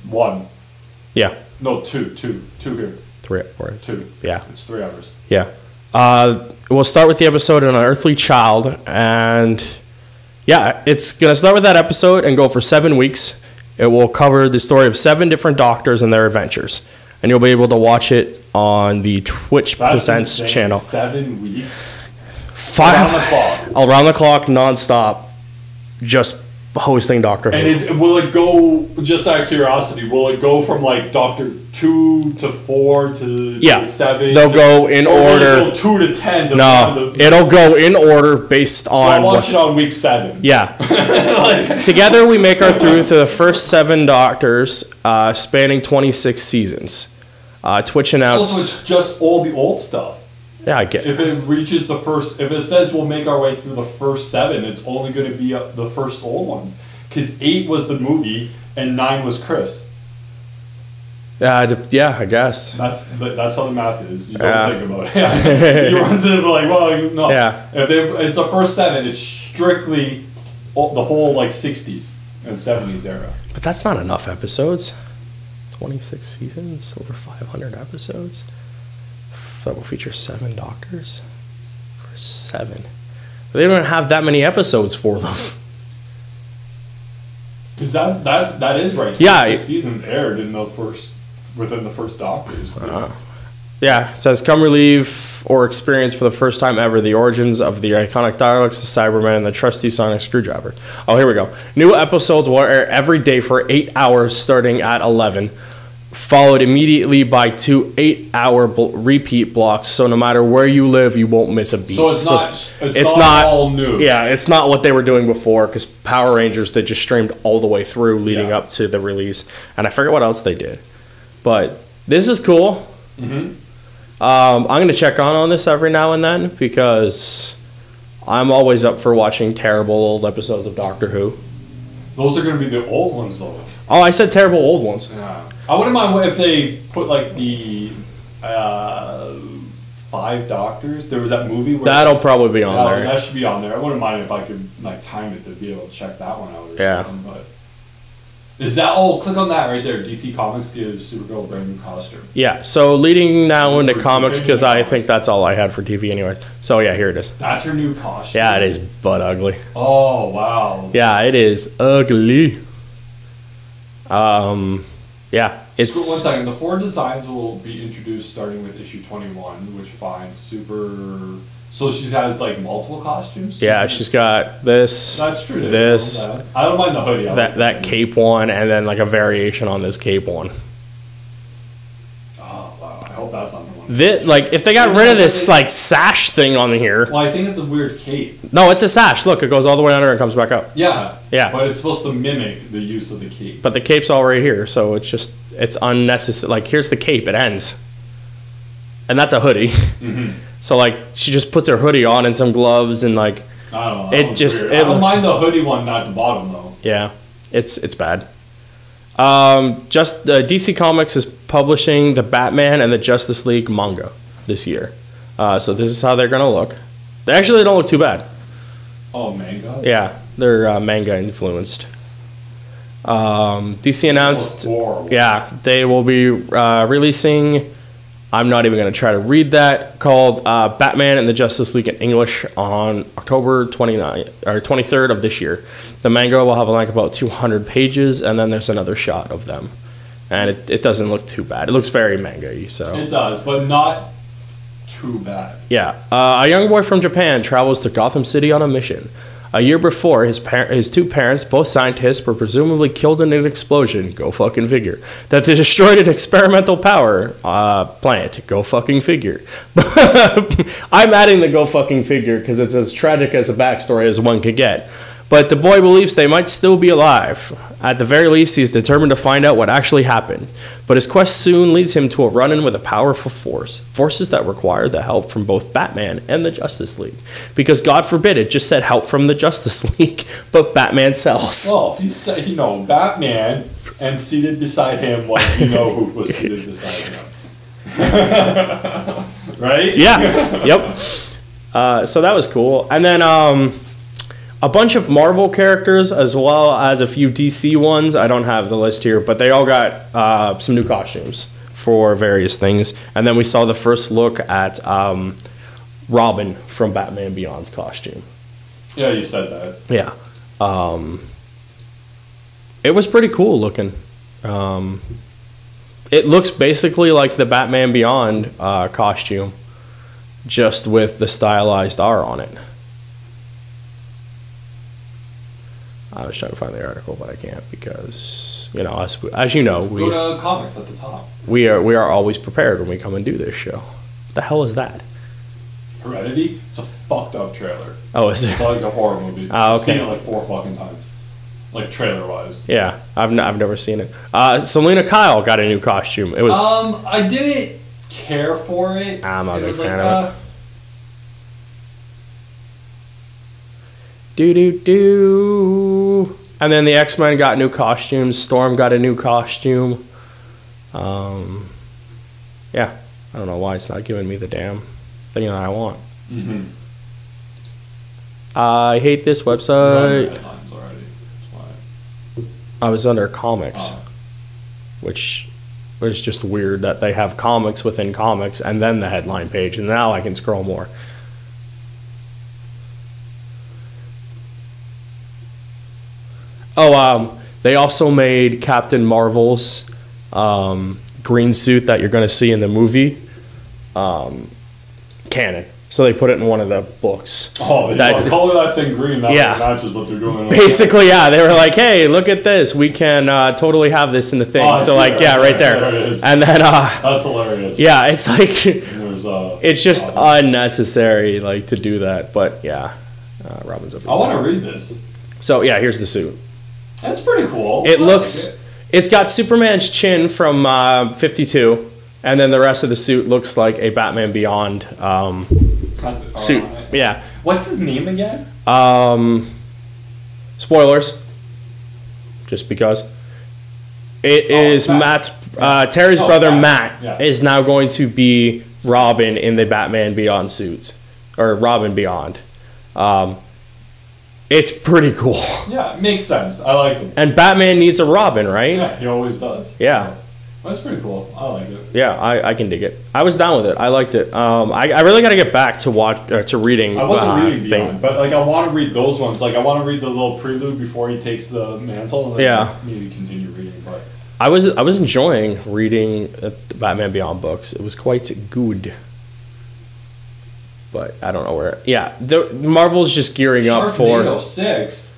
1. Yeah. No, 2 here. 3 or 2. Yeah. It's 3 hours. Yeah. We'll start with the episode on An Earthly Child. And yeah, it's going to start with that episode and go for 7 weeks. It will cover the story of 7 different doctors and their adventures. And you'll be able to watch it on the Twitch Presents insane. channel. 7 weeks. 5 Around the clock. Around the clock, nonstop, just hosting Doctor Who. And will it go, just out of curiosity, will it go from like Doctor 2 to 4 to 7? They'll go in order. Will it go 2 to 10 to No, it'll go in order based So on. I'll watch it on week 7. Yeah. Like, Together, we make our through to the first 7 Doctors, spanning 26 seasons. Twitch also, announced. it's just all the old stuff. Yeah, I get. If it reaches if it says we'll make our way through the first 7, it's only going to be the first old ones. Because 8 was the movie and 9 was Chris. Yeah, I guess. That's how the math is. You don't think about it. Yeah. You run to it like, well, no. Yeah. If it's the first 7, it's strictly the whole like 60s and 70s era. But that's not enough episodes. 26 seasons, over 500 episodes. That will feature 7 Doctors. For 7. They don't have that many episodes for them. Because that is right. Yeah. 6 seasons aired within the first Doctors. Yeah, it says, come relieve or experience for the first time ever the origins of the iconic Daleks, the Cybermen, and the trusty sonic screwdriver. Oh, here we go. New episodes will air every day for 8 hours starting at 11, followed immediately by 2 8-hour repeat blocks, so no matter where you live, you won't miss a beat. So it's not all new. Yeah, it's not what they were doing before, because Power Rangers, they just streamed all the way through leading up to the release. And I forget what else they did. But this is cool. Mm-hmm. I'm going to check on this every now and then, because I'm always up for watching terrible old episodes of Doctor Who. Those are going to be the old ones, though. Oh, I said terrible old ones. Yeah. I wouldn't mind if they put like the 5 Doctors. There was that movie where That'll probably be on there. That should be on there. I wouldn't mind if I could like time it to be able to check that one out. Or something, but is that? Oh, click on that right there. DC Comics gives Supergirl a brand new costume. Yeah. So leading now into comics, because I comics. think that's all I had for TV anyway. So yeah, here it is. That's her new costume. Yeah, it is butt ugly. Oh wow. Yeah, it is ugly. Yeah, it's. One second. The 4 designs will be introduced starting with issue 21, which finds super. So she has like multiple costumes. Yeah, she's got this. That's true. This. I don't mind the hoodie. That cape one, and then like a variation on this cape one. Oh wow! I hope that's not the one. Like if they got rid of this like sash thing on here. Well, I think it's a weird cape. No, it's a sash. Look, it goes all the way under and comes back up. Yeah. Yeah. But it's supposed to mimic the use of the cape. But the cape's all right here, so it's unnecessary. Like here's the cape, it ends, and that's a hoodie. Mm-hmm. So like she just puts her hoodie on and some gloves and like. I don't know. It just. I don't mind the hoodie one at the bottom though. Yeah, it's bad. Just DC Comics is publishing the Batman and the Justice League manga this year. So this is how they're gonna look. They actually don't look too bad. Oh, manga? Yeah, they're manga influenced. DC announced, yeah, they will be releasing. I'm not even going to try to read that. Called Batman and the Justice League in English on October 29th or 23rd of this year. The manga will have like about 200 pages, and then there's another shot of them, and it doesn't look too bad. It looks very manga-y, so it does, but not too bad. Yeah, a young boy from Japan travels to Gotham City on a mission. A year before, his two parents, both scientists, were presumably killed in an explosion, go fucking figure, that destroyed an experimental power plant, go fucking figure. I'm adding the go fucking figure because it's as tragic as a backstory as one could get. But the boy believes they might still be alive. At the very least, he's determined to find out what actually happened. But his quest soon leads him to a run-in with a powerful force. Forces that require the help from both Batman and the Justice League. Because God forbid it just said help from the Justice League, but Batman sells. Well, he said, Batman, and seated beside him was, who was seated beside him. Right? Yeah. Yep. So that was cool. And then a bunch of Marvel characters as well as a few DC ones. I don't have the list here, but they all got some new costumes for various things. And then we saw the first look at Robin from Batman Beyond's costume. Yeah, you said that. Yeah. It was pretty cool looking. It looks basically like the Batman Beyond costume, just with the stylized R on it. I was trying to find the article, but I can't because, as you know, we go to comics at the top. We are always prepared when we come and do this show. What the hell is that? Heredity? It's a fucked up trailer. Oh, is it? It's like a horror movie. Oh, okay. I've seen it like 4 fucking times. Like trailer wise. Yeah, I've never seen it. Selena Kyle got a new costume. It was. I didn't care for it. I'm not a big fan of it. Do. And then the X-Men got new costumes. Storm got a new costume. Yeah, I don't know why it's not giving me the damn thing that I want. Mm-hmm. I hate this website. I was under comics, which was just weird that they have comics within comics and then the headline page, and now I can scroll more. Oh, they also made Captain Marvel's green suit that you're going to see in the movie canon. So they put it in one of the books. Oh, color that thing green. That matches what they're doing. Basically, yeah. They were like, hey, look at this. We can totally have this in the thing. Right there. There it is. And then... that's hilarious. Yeah, it's like... it's just unnecessary, to do that. But, yeah. Robin's over I want to read this. So, yeah, here's the suit. That's pretty cool. It looks... It's got Superman's chin from 52. And then the rest of the suit looks like a Batman Beyond suit. Yeah. What's his name again? Spoilers. Just because. It is Matt's... Terry's brother Matt is now going to be Robin in the Batman Beyond suit. Or Robin Beyond. It's pretty cool. Yeah, it makes sense. I liked him. And Batman needs a Robin, right? Yeah, he always does. Yeah. So, that's pretty cool. I like it. Yeah, I can dig it. I was down with it. I liked it. I really got to get back to reading. I wasn't reading Beyond, but I want to read those ones. I want to read the little prelude before he takes the mantle. And then maybe continue reading. But I was enjoying reading the Batman Beyond books. It was quite good. But I don't know where. Yeah, Marvel's just gearing up for Sharknado 6.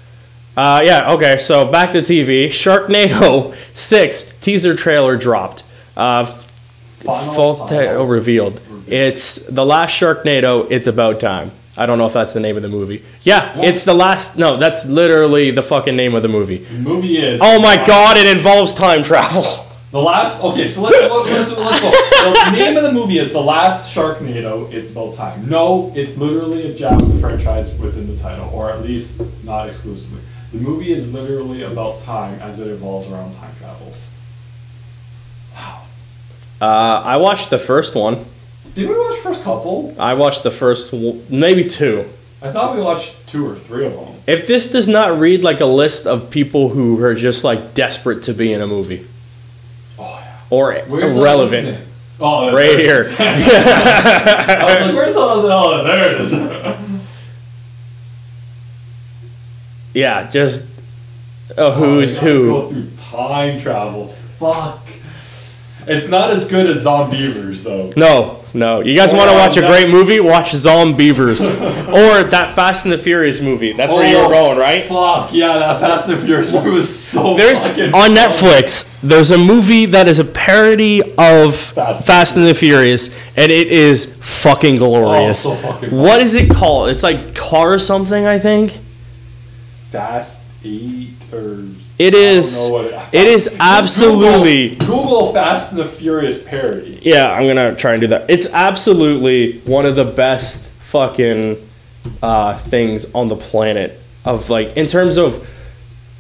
Yeah, okay, so back to TV. Sharknado 6 teaser trailer dropped. Full title revealed. It's the last Sharknado, It's About Time. I don't know if that's the name of the movie. Yeah, it's the last... No, that's literally the fucking name of the movie. The movie is... Oh my god, it involves time travel. The last... Okay, so let's go. The name of the movie is The Last Sharknado, It's About Time. No, it's literally a jab at the franchise within the title, or at least not exclusively. The movie is literally about time as it evolves around time travel. Wow. I watched the first one. Did we watch the first couple? I watched the first, maybe 2. I thought we watched 2 or 3 of them. If this does not read like a list of people who are just like desperate to be in a movie. Oh, yeah. Or irrelevant. Oh, right here. I was like, where's all the... Oh, there it is. Yeah, just a who's who. Go through time travel. Fuck. It's not as good as Zombievers, though. No. You guys want to watch a great movie? Watch Zombievers. Or that Fast and the Furious movie. That's where you were going, right? Fuck, yeah, that Fast and the Furious movie was so fucking on funny. Netflix, there's a movie that is a parody of Fast and the Furious, and it is fucking glorious. Oh, so fucking funny. What is it called? It's like Car something, I think. Fast 8 or... It is. It is absolutely. Google Fast and the Furious parody. Yeah, I'm gonna try and do that. It's absolutely one of the best fucking things on the planet. Of like in terms of,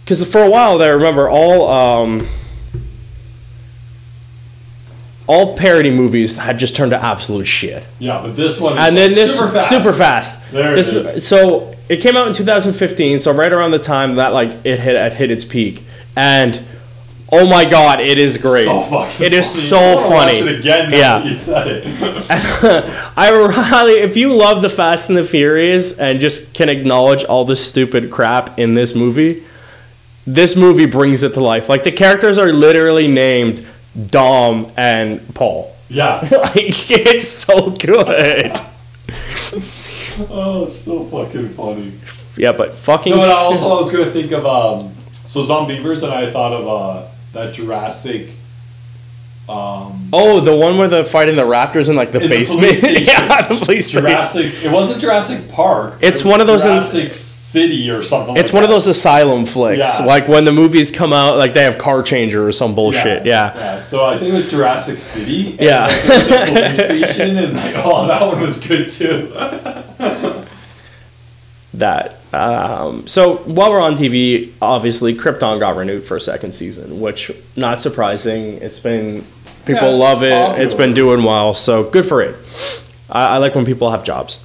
because for a while there, remember all parody movies had just turned to absolute shit. Yeah, but this one. Is and then this super fast. There it is. So it came out in 2015, so right around the time that like it hit its peak, and oh my god, it is great. So fucking it is funny. so funny. Watch it again now that you said it. I really, if you love the Fast and the Furious and just can acknowledge all the stupid crap in this movie brings it to life. Like the characters are literally named Dom and Paul. Yeah, like it's so good. Oh, it's so fucking funny. Yeah, but fucking. No, but I was gonna think of so Zombievers, and I thought of that Jurassic. Oh, the one where they're fighting the raptors in like the basement. Yeah, the police Jurassic. It wasn't Jurassic Park. It's one of those Jurassic City or something. It's one of those asylum flicks. Yeah. Like when the movies come out, like they have Car Changer or some bullshit. Yeah. So I think it was Jurassic City. And yeah. Like, the police station, and like, oh, that one was good too. That. So while we're on TV, obviously Krypton got renewed for a second season, which not surprising. It's been people love it. Popular. It's been doing well, so good for it. I like when people have jobs.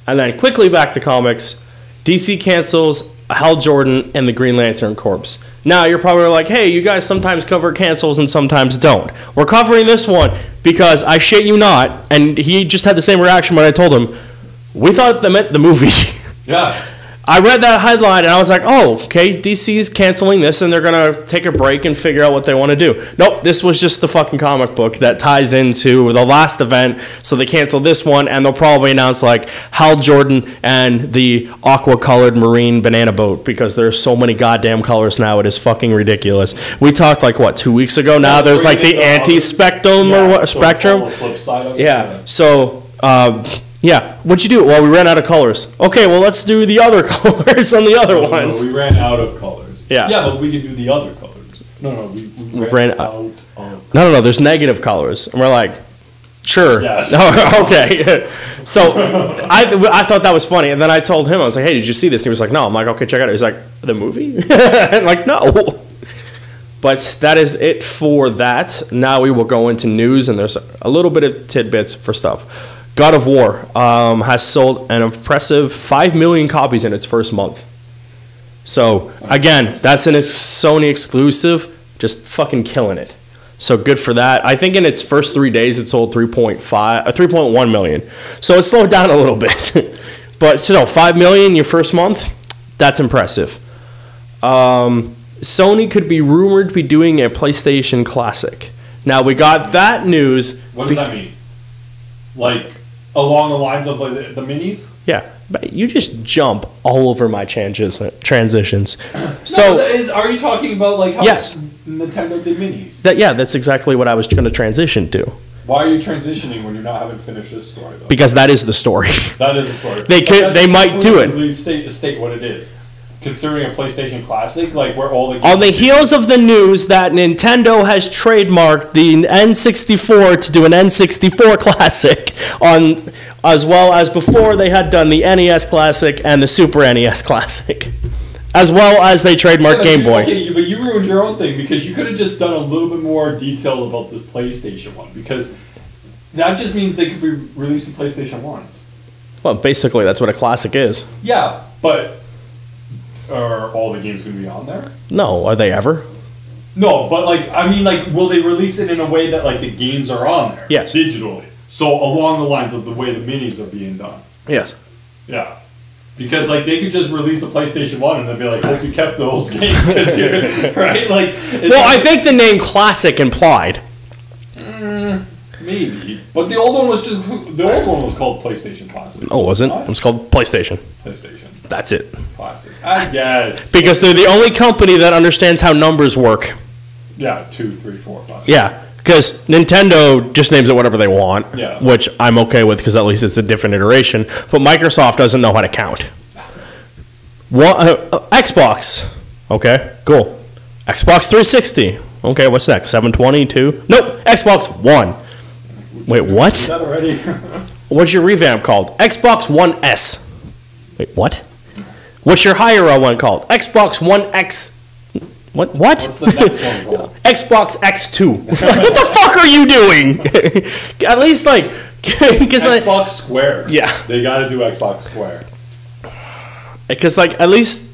And then quickly back to comics. DC cancels Hal Jordan and the Green Lantern Corps. Now you're probably like, hey, you guys sometimes cover cancels and sometimes don't. We're covering this one because I shit you not, and he just had the same reaction when I told him, we thought that meant the movie. Yeah. I read that headline and I was like, oh, okay, DC's canceling this and they're going to take a break and figure out what they want to do. Nope, this was just the fucking comic book that ties into the last event, so they canceled this one and they'll probably announce like Hal Jordan and the aqua-colored marine banana boat because there's so many goddamn colors now, it is fucking ridiculous. We talked like, what, 2 weeks ago now? There's like the anti-spectrum or what? Spectrum? Flip side of it. Yeah, so... yeah, what'd you do? Well, we ran out of colors. Okay, well, let's do the other colors on the other ones. No, we ran out of colors. Yeah. Yeah, but we can do the other colors. No, we ran out of... No, there's negative colors. And we're like, sure. Yes. No, okay. So I thought that was funny. And then I told him, I was like, hey, did you see this? And he was like, no. I'm like, okay, check it out. He's like, the movie? I'm like, no. But that is it for that. Now we will go into news, and there's a little bit of tidbits for stuff. God of War has sold an impressive 5 million copies in its first month. So, again, that's a Sony exclusive, just fucking killing it. So good for that. I think in its first 3 days it sold 3.1 million. So it slowed down a little bit. But still, 5 million your first month, that's impressive. Sony could be rumored to be doing a PlayStation Classic. Now, we got that news. What does that mean? Like... along the lines of like the minis? Yeah, but you just jump all over my transitions. So, are you talking about like how Nintendo did minis? That's exactly what I was going to transition to. Why are you transitioning when you're not having finished this story, though? Because that is the story. That is the story. They might do it. State what it is. Considering a PlayStation Classic, like where all the games on the heels of the news that Nintendo has trademarked the N64 to do an N64 Classic, on as well as before they had done the NES Classic and the Super NES Classic. As well as they trademarked Game Boy. Okay, but you ruined your own thing because you could have just done a little bit more detail about the PlayStation one because that just means they could be releasing PlayStation 1s. Well, basically, that's what a classic is. Yeah, but are all the games going to be on there? No, are they ever? No, but like, I mean, like, will they release it in a way that like the games are on there? Yes. Digitally. So along the lines of the way the minis are being done. Yes. Yeah. Because like they could just release a PlayStation 1 and they'd be like, hope you kept those games, 'cause you're, right? Like, well, I think the name Classic implied. Maybe, but the old one was called PlayStation Classic. Oh, wasn't? It was called PlayStation. PlayStation That's it. Classic, I guess. Because they're the only company that understands how numbers work. Yeah, 2, 3, 4, 5. Yeah, because Nintendo just names it whatever they want, Yeah. which I'm okay with because at least it's a different iteration. But Microsoft doesn't know how to count. Xbox. Okay, cool. Xbox 360. Okay, what's next? 720, Nope, Xbox One. Wait, what? Is that already? What's your revamp called? Xbox One S. Wait, what? What's your higher one called? Xbox One X. What? What's the next one called? Xbox X2. What the fuck are you doing? At least like, because Xbox Square. Yeah. They got to do Xbox Square. Because like at least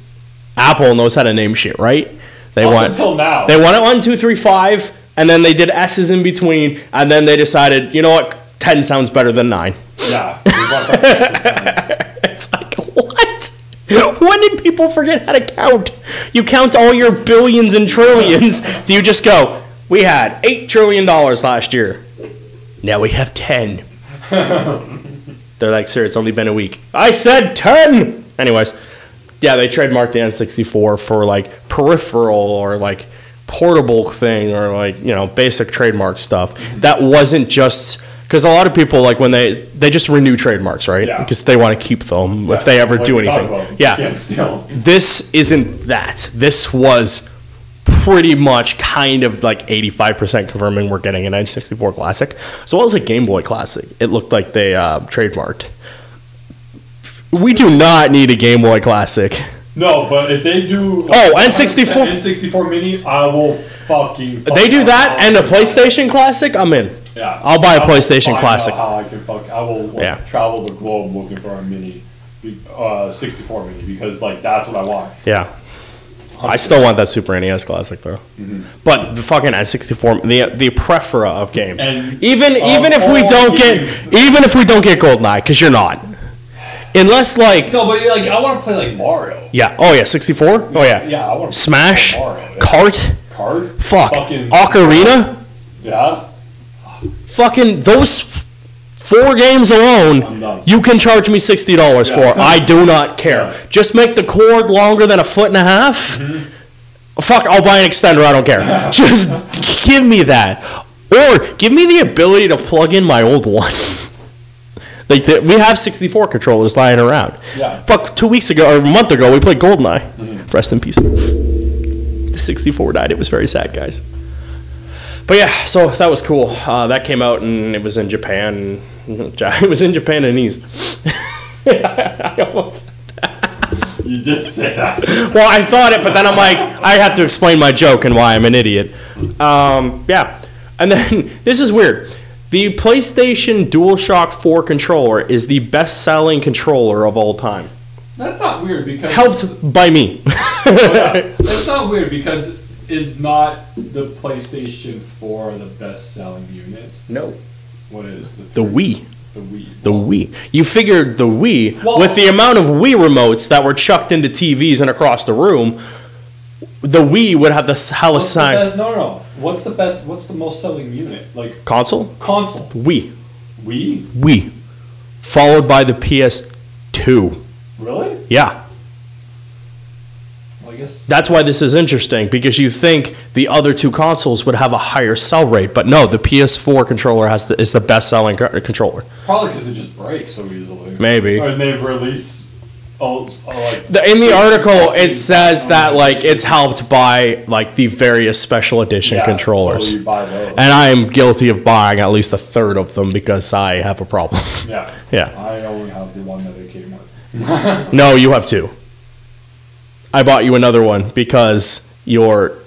Apple knows how to name shit, right? They Up until now. They want it 1, 2, 3, 5, and then they did S's in between, and then they decided, you know what, 10 sounds better than 9. Yeah. It's like, what? When did people forget how to count? You count all your billions and trillions. Do you just go, we had $8 trillion last year. Now we have 10. They're like, sir, it's only been a week. I said 10! Anyways, yeah, they trademarked the N64 for like peripheral or like portable thing or like, you know, basic trademark stuff. That wasn't just... Because a lot of people, like, when they just renew trademarks, right? Yeah. Because they want to keep them if they ever do anything. Yeah. This isn't that. This was pretty much kind of like 85% confirming we're getting an N64 Classic. As well as a Game Boy Classic. It looked like they trademarked. We do not need a Game Boy Classic. No, but if they do... Oh, N64? N64 Mini, I will fucking... They do that and a PlayStation Classic, I'm in. Yeah, I'll buy a PlayStation Classic. How I will travel the globe looking for a mini, 64 mini because like that's what I want. Yeah, I still want that Super NES Classic though. Mm-hmm. But the fucking N64, the plethora of games. And even if we don't get GoldenEye, because you're not. Unless like no, but like I want to play like Mario. Yeah. Oh yeah, 64. Oh yeah. Yeah, I want to Smash. Mario, yeah. Kart. Fuck. Fucking Ocarina. Yeah. Fucking those 4 games alone, you can charge me $60 for. I do not care. Yeah. Just make the cord longer than 1.5 feet. Mm-hmm. Fuck, I'll buy an extender. I don't care. Just give me that, or give me the ability to plug in my old one. Like we have 64 controllers lying around. Yeah. Fuck, 2 weeks ago or a month ago, we played GoldenEye. Mm-hmm. Rest in peace. The 64 died. It was very sad, guys. But yeah, so that was cool. That came out and it was in Japan. It was in Japanese. I almost. You did say that. Well, I thought it, but then I'm like, I have to explain my joke and why I'm an idiot. Yeah, and then this is weird. The PlayStation DualShock 4 controller is the best-selling controller of all time. That's not weird because helped by me. That's not weird because. Is not the PlayStation 4 the best-selling unit? No. What is the Wii? The Wii. The Wii. You figured the Wii, with the amount of Wii remotes that were chucked into TVs and across the room, the Wii would have the hella sign. No. What's the best? What's the most-selling unit? Like console? Console. Wii. Wii. Followed by the PS2. Really? Yeah. I guess that's why this is interesting, because you think the other 2 consoles would have a higher sell rate, but no, the PS4 controller is the best-selling controller. Probably because it just breaks so easily. Maybe. Or they release. In the article, it says that like it's helped by like the various special edition controllers, so you buy those. And I am guilty of buying at least a third of them because I have a problem. Yeah. Yeah. I only have the one that they came with. No, you have 2. I bought you another one because your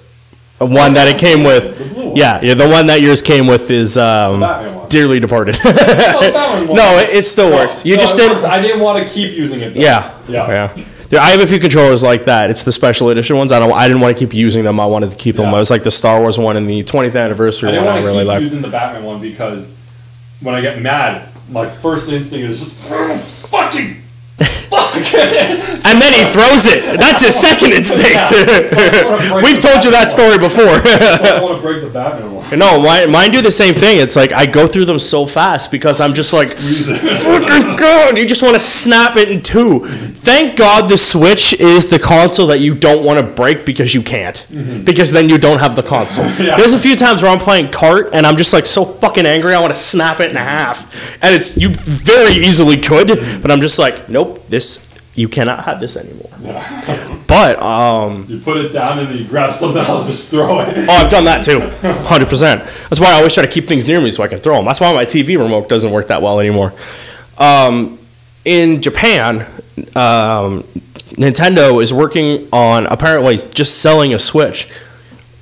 one that it came with. The blue one. Yeah, the one that yours came with is dearly departed. No, it still works. You just didn't. I didn't want to keep using it. Though. Yeah. I have a few controllers like that. It's the special edition ones. I didn't want to keep using them. I wanted to keep them. It was like the Star Wars one and the 20th anniversary one. I really like. Using the Batman one because when I get mad, my first instinct is just fucking. Fuck. And then he throws it. That's his second instinct. We've told you that story before. I don't want to break the Batman one. No, mine do the same thing. It's like I go through them so fast because I'm just like, fucking go, and you just want to snap it in two. Thank God the Switch is the console that you don't want to break because you can't. Because then you don't have the console. There's a few times where I'm playing kart and I'm just like so fucking angry I want to snap it in half. And you very easily could, but I'm just like, nope, you cannot have this anymore. But you put it down and then you grab something else, just throw it. Oh, I've done that too, 100%. That's why I always try to keep things near me so I can throw them. That's why my TV remote doesn't work that well anymore. In Japan, Nintendo is working on apparently just selling a Switch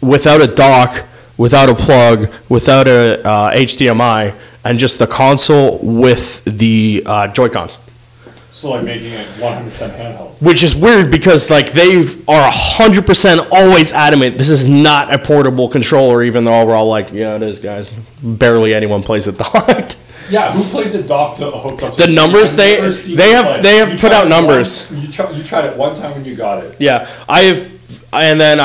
without a dock, without a plug, without a HDMI, and just the console with the Joy-Cons. So like making it 100% handheld. Which is weird because like they are 100% always adamant this is not a portable controller, even though we're all like, yeah, it is, guys. Barely anyone plays it docked. Yeah, who plays it docked to hooked up? The numbers they have put out numbers. You tried it one time when you got it. Yeah, I've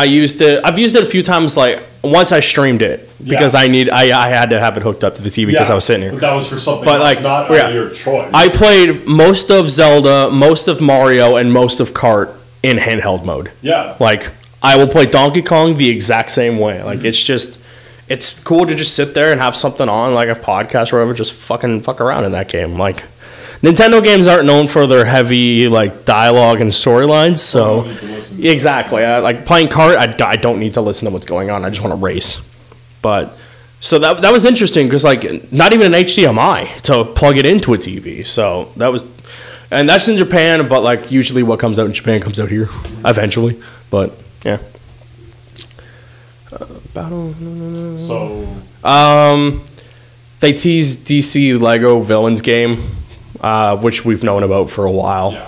used it a few times. Like once I streamed it because I had to have it hooked up to the TV because I was sitting here. But that was for something like, not out of your choice. I played most of Zelda, most of Mario, and most of Kart in handheld mode. Yeah. Like I will play Donkey Kong the exact same way. Like it's cool to just sit there and have something on like a podcast or whatever, just fuck around in that game. Like Nintendo games aren't known for their heavy like dialogue and storylines, so exactly. Like playing kart, I don't need to listen to what's going on. I just want to race. But so that was interesting because like not even an HDMI to plug it into a TV. So and that's in Japan, but like usually what comes out in Japan comes out here eventually. But yeah. They teased DC Lego Villains game, which we've known about for a while. Yeah.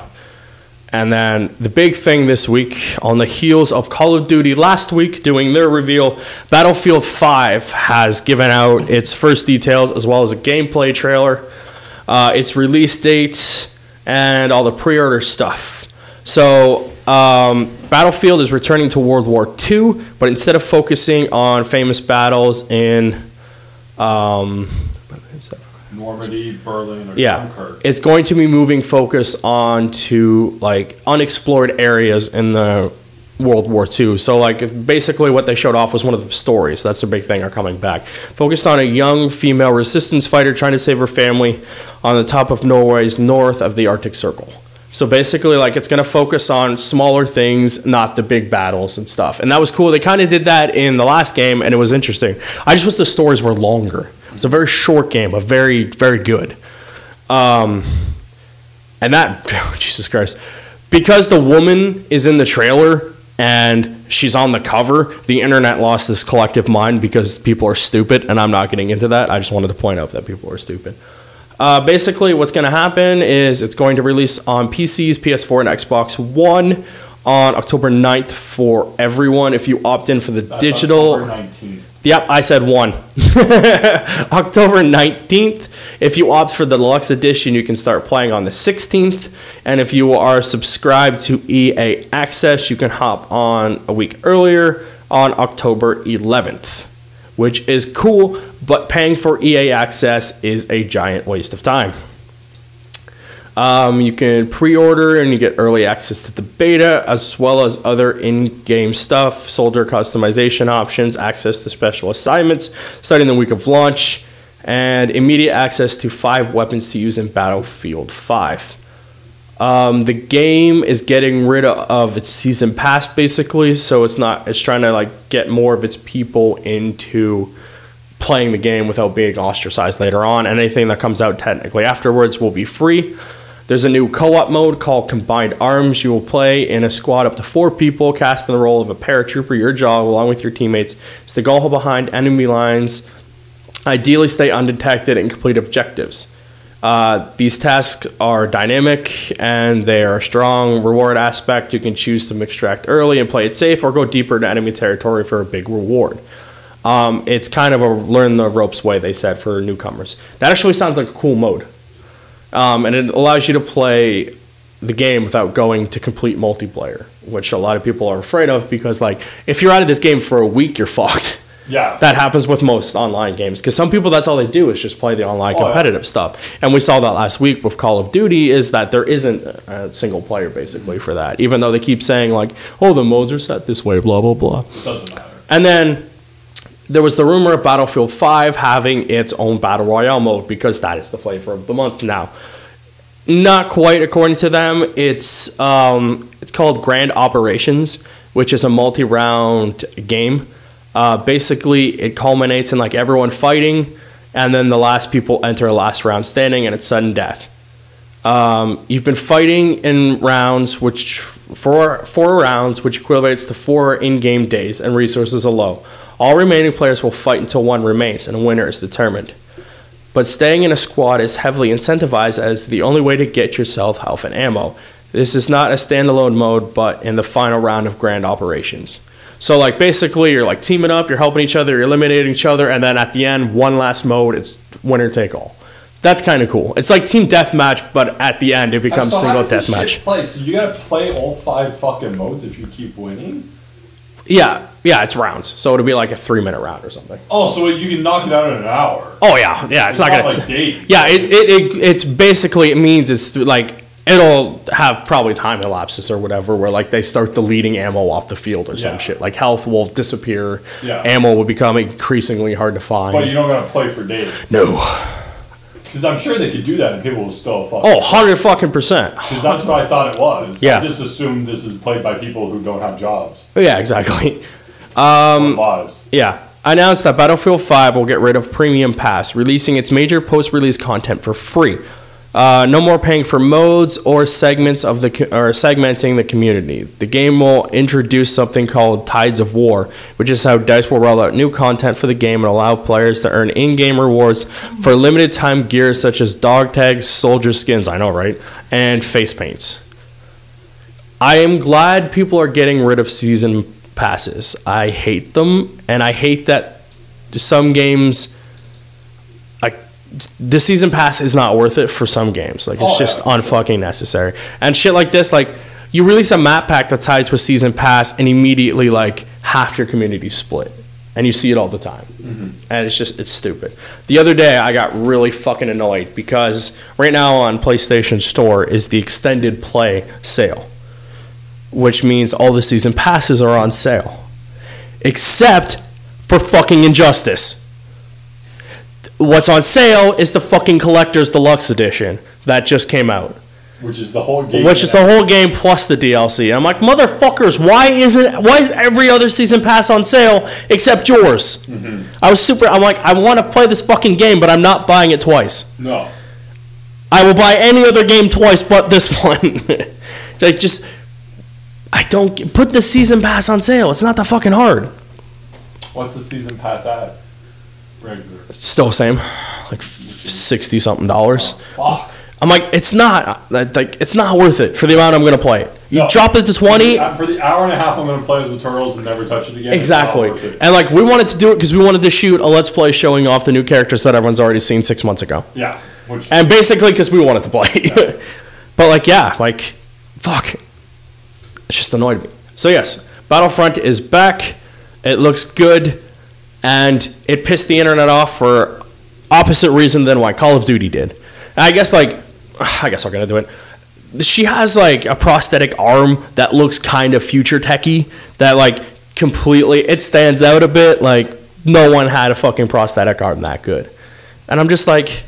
And then the big thing this week, on the heels of Call of Duty last week doing their reveal, Battlefield 5 has given out its first details as well as a gameplay trailer, its release date, and all the pre-order stuff. So Battlefield is returning to World War II, but instead of focusing on famous battles in Normandy, Berlin, or Dunkirk, it's going to be moving focus on to like unexplored areas in the World War II. So like basically what they showed off was one of the stories. That's the big thing are coming back. Focused on a young female resistance fighter trying to save her family on the top of Norway's north of the Arctic Circle. So basically, like, it's going to focus on smaller things, not the big battles and stuff. And that was cool. They kind of did that in the last game, and it was interesting. I just wish the stories were longer. It's a very short game, but very, very good. And that, Jesus Christ. Because the woman is in the trailer and she's on the cover, the internet lost this collective mind because people are stupid, and I'm not getting into that. I just wanted to point out that people are stupid. Basically, what's going to happen is it's going to release on PCs, PS4, and Xbox One on October 9th for everyone. If you opt in for the digital... October 19th. Yep, I said 1. October 19th. If you opt for the deluxe edition, you can start playing on the 16th. And if you are subscribed to EA Access, you can hop on a week earlier on October 11th. Which is cool, but paying for EA Access is a giant waste of time. You can pre-order and you get early access to the beta, as well as other in-game stuff, soldier customization options, access to special assignments starting the week of launch, and immediate access to 5 weapons to use in Battlefield 5. The game is getting rid of its season pass basically, so it's trying to like get more of its people into playing the game without being ostracized later on. And anything that comes out technically afterwards will be free. There's a new co-op mode called Combined Arms. You will play in a squad up to 4 people, casting the role of a paratrooper. Your job, along with your teammates, is to go behind enemy lines, ideally stay undetected, and complete objectives. These tasks are dynamic, and they are a strong reward aspect. You can choose to extract early and play it safe, or go deeper into enemy territory for a big reward. It's kind of a learn the ropes way, they said, for newcomers. That actually sounds like a cool mode. And it allows you to play the game without going to complete multiplayer, which a lot of people are afraid of because, like, if you're out of this game for a week, you're fucked. Yeah. That happens with most online games because some people, that's all they do is just play the online competitive stuff. And we saw that last week with Call of Duty, is that there isn't a single player basically for that, even though they keep saying, like, oh, the modes are set this way, blah, blah, blah. It doesn't matter. And then there was the rumor of Battlefield 5 having its own Battle Royale mode because that is the flavor of the month now. Not quite according to them. It's called Grand Operations, which is a multi-round game. Basically, it culminates in like everyone fighting, and then the last people enter a last round standing, and it's sudden death. You've been fighting in rounds, which four rounds, which equates to 4 in-game days, and resources are low. All remaining players will fight until one remains, and a winner is determined. But staying in a squad is heavily incentivized as the only way to get yourself health and ammo. This is not a standalone mode, but in the final round of Grand Operations. So, like, basically, you're, like, teaming up, you're helping each other, you're eliminating each other, and then at the end, one last mode, it's winner take all. That's kind of cool. It's like Team Deathmatch, but at the end, it becomes single deathmatch. So you gotta play all 5 fucking modes if you keep winning? Yeah, it's rounds. So it'll be like a 3-minute round or something. Oh, so you can knock it out in an hour? Oh, yeah. It's not gonna like days. Yeah, it's basically, it means it's like, it'll have probably time elapses or whatever where like they start deleting ammo off the field or some shit. Like health will disappear. Yeah. Ammo will become increasingly hard to find. But you don't gotta play for days. No. Because I'm sure they could do that and people will still fucking. Oh, 100%. Because that's what I thought it was. Yeah. I just assumed this is played by people who don't have jobs. Yeah, exactly. Lives. Yeah. Announced that Battlefield 5 will get rid of Premium Pass, releasing its major post-release content for free. No more paying for modes or segmenting the community. The game will introduce something called Tides of War, which is how DICE will roll out new content for the game and allow players to earn in-game rewards for limited time gear such as dog tags, soldier skins, I know, right, and face paints. I am glad people are getting rid of season passes. I hate them, and I hate that some games, like, the season pass is not worth it for some games. Like, it's just unfucking necessary. And shit like this, like, you release a map pack that's tied to a season pass, and immediately, like, half your community split. And you see it all the time. Mm-hmm. And it's stupid. The other day, I got really fucking annoyed because right now on PlayStation Store is the extended play sale, which means all the season passes are on sale. Except for fucking Injustice. What's on sale is the fucking Collector's Deluxe Edition that just came out. Which is the whole game. Which is the whole game plus the DLC. I'm like, motherfuckers, why is every other season pass on sale except yours? Mm-hmm. I'm like, I want to play this fucking game, but I'm not buying it twice. No. I will buy any other game twice but this one. Like, just, I don't, put the season pass on sale. It's not that fucking hard. What's the season pass at? Regular. Still the same, like $60-something. Oh, fuck. I'm like, it's not worth it for the amount I'm gonna play it. You drop it to 20 for the hour and a half I'm gonna play as the Turtles and never touch it again. Exactly. And like, we wanted to do it because we wanted to shoot a Let's Play showing off the new characters that everyone's already seen 6 months ago. Yeah. And basically because we wanted to play. Yeah. But like, yeah, like, fuck, it just annoyed me. So yes, Battlefront is back. It looks good. And it pissed the internet off for opposite reason than why Call of Duty did. And I guess I'm gonna do it. She has like a prosthetic arm that looks kind of future techy. That like completely, it stands out a bit. Like, no one had a fucking prosthetic arm that good. And I'm just like,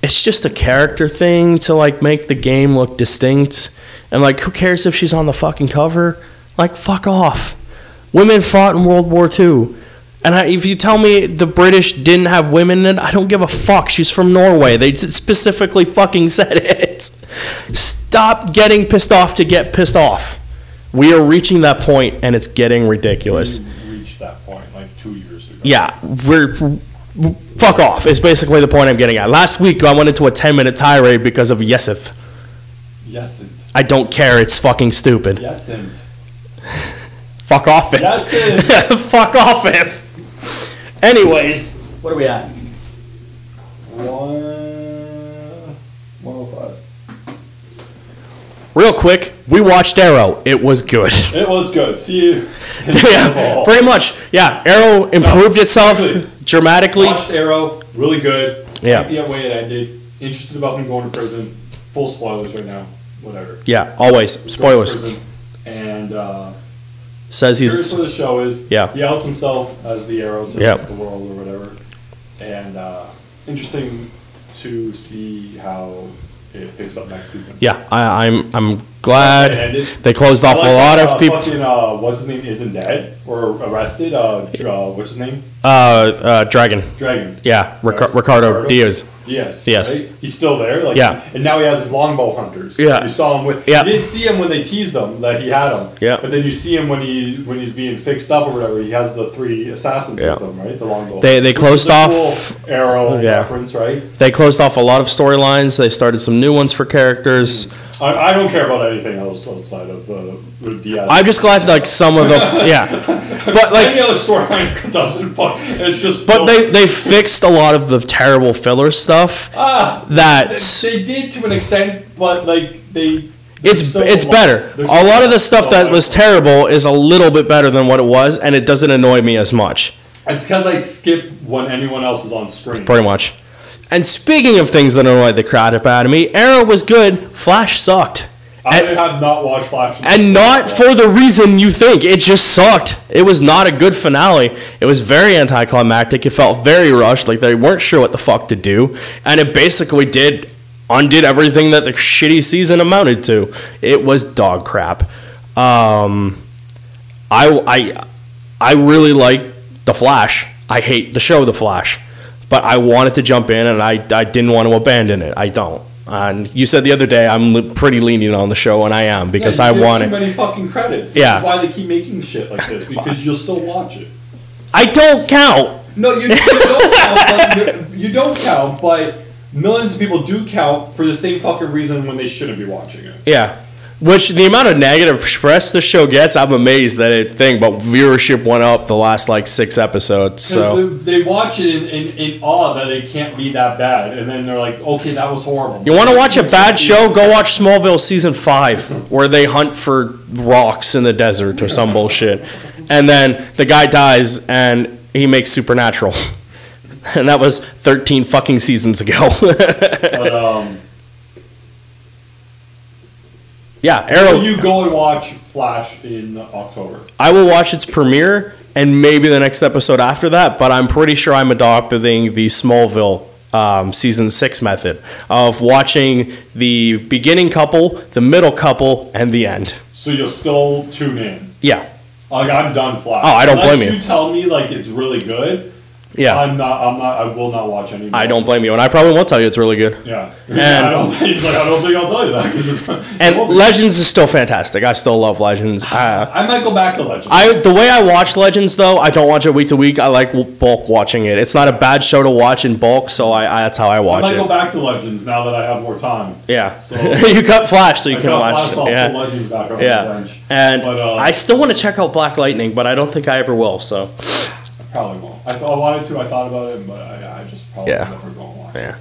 it's just a character thing to like make the game look distinct. And like, who cares if she's on the fucking cover? Like, fuck off. Women fought in World War II. And if you tell me the British didn't have women in it, I don't give a fuck. She's from Norway. They specifically fucking said it. it. Stop getting pissed off to get pissed off. We are reaching that point, and it's getting ridiculous. We reached that point like 2 years ago. Yeah, fuck off is basically the point I'm getting at. Last week, I went into a 10-minute tirade because of Yesith. Yesint. I don't care. It's fucking stupid. Yesint. Fuck off it. Yesint. Fuck off it. Anyways, what are we at? 105. Real quick, we watched Arrow. It was good. It was good. See you. Yeah, pretty much. Yeah, Arrow improved itself dramatically. Watched Arrow. Really good. Yeah. Like the way it ended. Interested about him going to prison. Full spoilers right now. Whatever. Yeah, always. Spoilers. And says he's... curious what the show is. Yeah. He outs himself as the Arrow to Yep. the world or whatever. And interesting to see how it picks up next season. Yeah, I'm glad ended. they closed off I a lot of people. Fucking, what's his name isn't dead or arrested. What's his name? Dragon. Dragon. Yeah, Ricardo Diaz. Diaz. Right? He's still there. Like, yeah. And now he has his longbow hunters. Yeah. You saw him with. Yeah. You didn't see him when they teased him that he had them. Yeah. But then you see him when he's being fixed up or whatever. He has the 3 assassins with him, right? The longbow. They closed off cool Arrow reference, right? They closed off a lot of storylines. They started some new ones for characters. I don't care about anything else outside of the Diaz. I'm just glad like some of the but like any other storyline doesn't. It's just. But they fixed a lot of the terrible filler stuff. That they did to an extent, but like they. It's better. A lot of the stuff that was terrible is a little bit better than what it was, and it doesn't annoy me as much. It's because I skip when anyone else is on screen. Pretty much. And speaking of things that annoyed the crap out of me, Arrow was good. Flash sucked. I have not watched Flash. And not for the reason you think. It just sucked. It was not a good finale. It was very anticlimactic. It felt very rushed, like they weren't sure what the fuck to do. And it basically undid everything that the shitty season amounted to. It was dog crap. I really like The Flash. I hate the show The Flash. But I wanted to jump in, and I didn't want to abandon it. I don't. And you said the other day I'm pretty lenient on the show, and I am because I want it. Too many fucking credits. That's why they keep making shit like this, because you'll still watch it. I don't count. No, you don't count. But you don't count, but millions of people do count for the same fucking reason when they shouldn't be watching it. Yeah. Which the amount of negative press the show gets, I'm amazed that but viewership went up the last like 6 episodes. So they watch it in awe that it can't be that bad, and then they're like, "Okay, that was horrible." You want to watch a bad show? Go watch Smallville season 5, where they hunt for rocks in the desert or some bullshit, and then the guy dies and he makes Supernatural, and that was 13 fucking seasons ago. But yeah, Arrow. Will you go and watch Flash in October? I will watch its premiere and maybe the next episode after that, but I'm pretty sure I'm adopting the Smallville season 6 method of watching the beginning couple, the middle couple, and the end. So you'll still tune in? Yeah. Like, I'm done Flash. Oh, I don't blame you. Unless you tell me like it's really good. Yeah. I will not watch any more. I don't blame you, and I probably won't tell you it's really good. Yeah. And I don't think I'll tell you that. And Legends is still fantastic. I still love Legends. I might go back to Legends. The way I watch Legends, though, I don't watch it week to week. I like bulk watching it. It's not a bad show to watch in bulk, so that's how I watch it. I might go back to Legends now that I have more time. Yeah. So you cut Flash so you can watch it. Yeah. Legends back on the bench. And I still want to check out Black Lightning, but I don't think I ever will, so... Probably won't. I wanted to. I thought about it, but I just probably never go and watch it.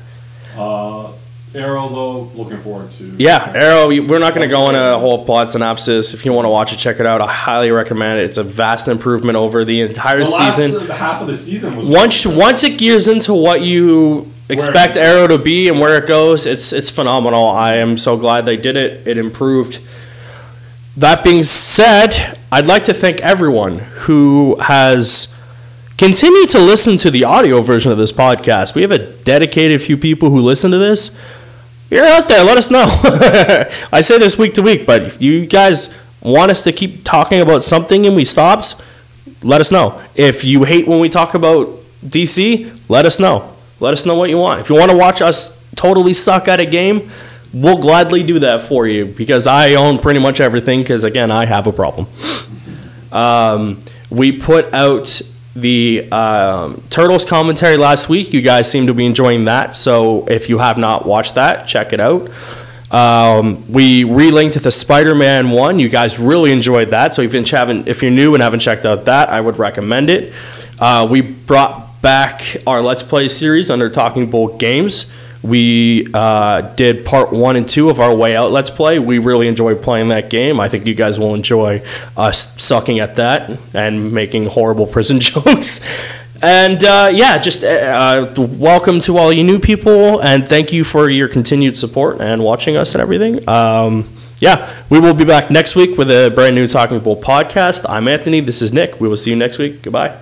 Arrow, though, looking forward to. Yeah, Arrow. We're not going to go into a whole plot synopsis. If you want to watch it, check it out. I highly recommend it. It's a vast improvement over the entire season. The half of the season was. Once it gears into what you expect Arrow to be and where it goes, it's phenomenal. I am so glad they did it. It improved. That being said, I'd like to thank everyone who has continue to listen to the audio version of this podcast. We have a dedicated few people who listen to this. You're out there. Let us know. I say this week to week, but if you guys want us to keep talking about something and we stops, let us know. If you hate when we talk about DC, let us know. Let us know what you want. If you want to watch us totally suck at a game, we'll gladly do that for you because I own pretty much everything because, again, I have a problem. We put out the Turtles commentary last week. You guys seem to be enjoying that, so if you have not watched that, check it out. We relinked the Spider-Man one. You guys really enjoyed that, so if you're new and haven't checked out that, I would recommend it. We brought back our Let's Play series under Talking Bull Games. We did part 1 and 2 of our Way Out Let's Play. We really enjoyed playing that game. I think you guys will enjoy us sucking at that and making horrible prison jokes. And welcome to all you new people, and thank you for your continued support and watching us and everything. We will be back next week with a brand new Talking Bull podcast. I'm Anthony. This is Nick. We will see you next week. Goodbye.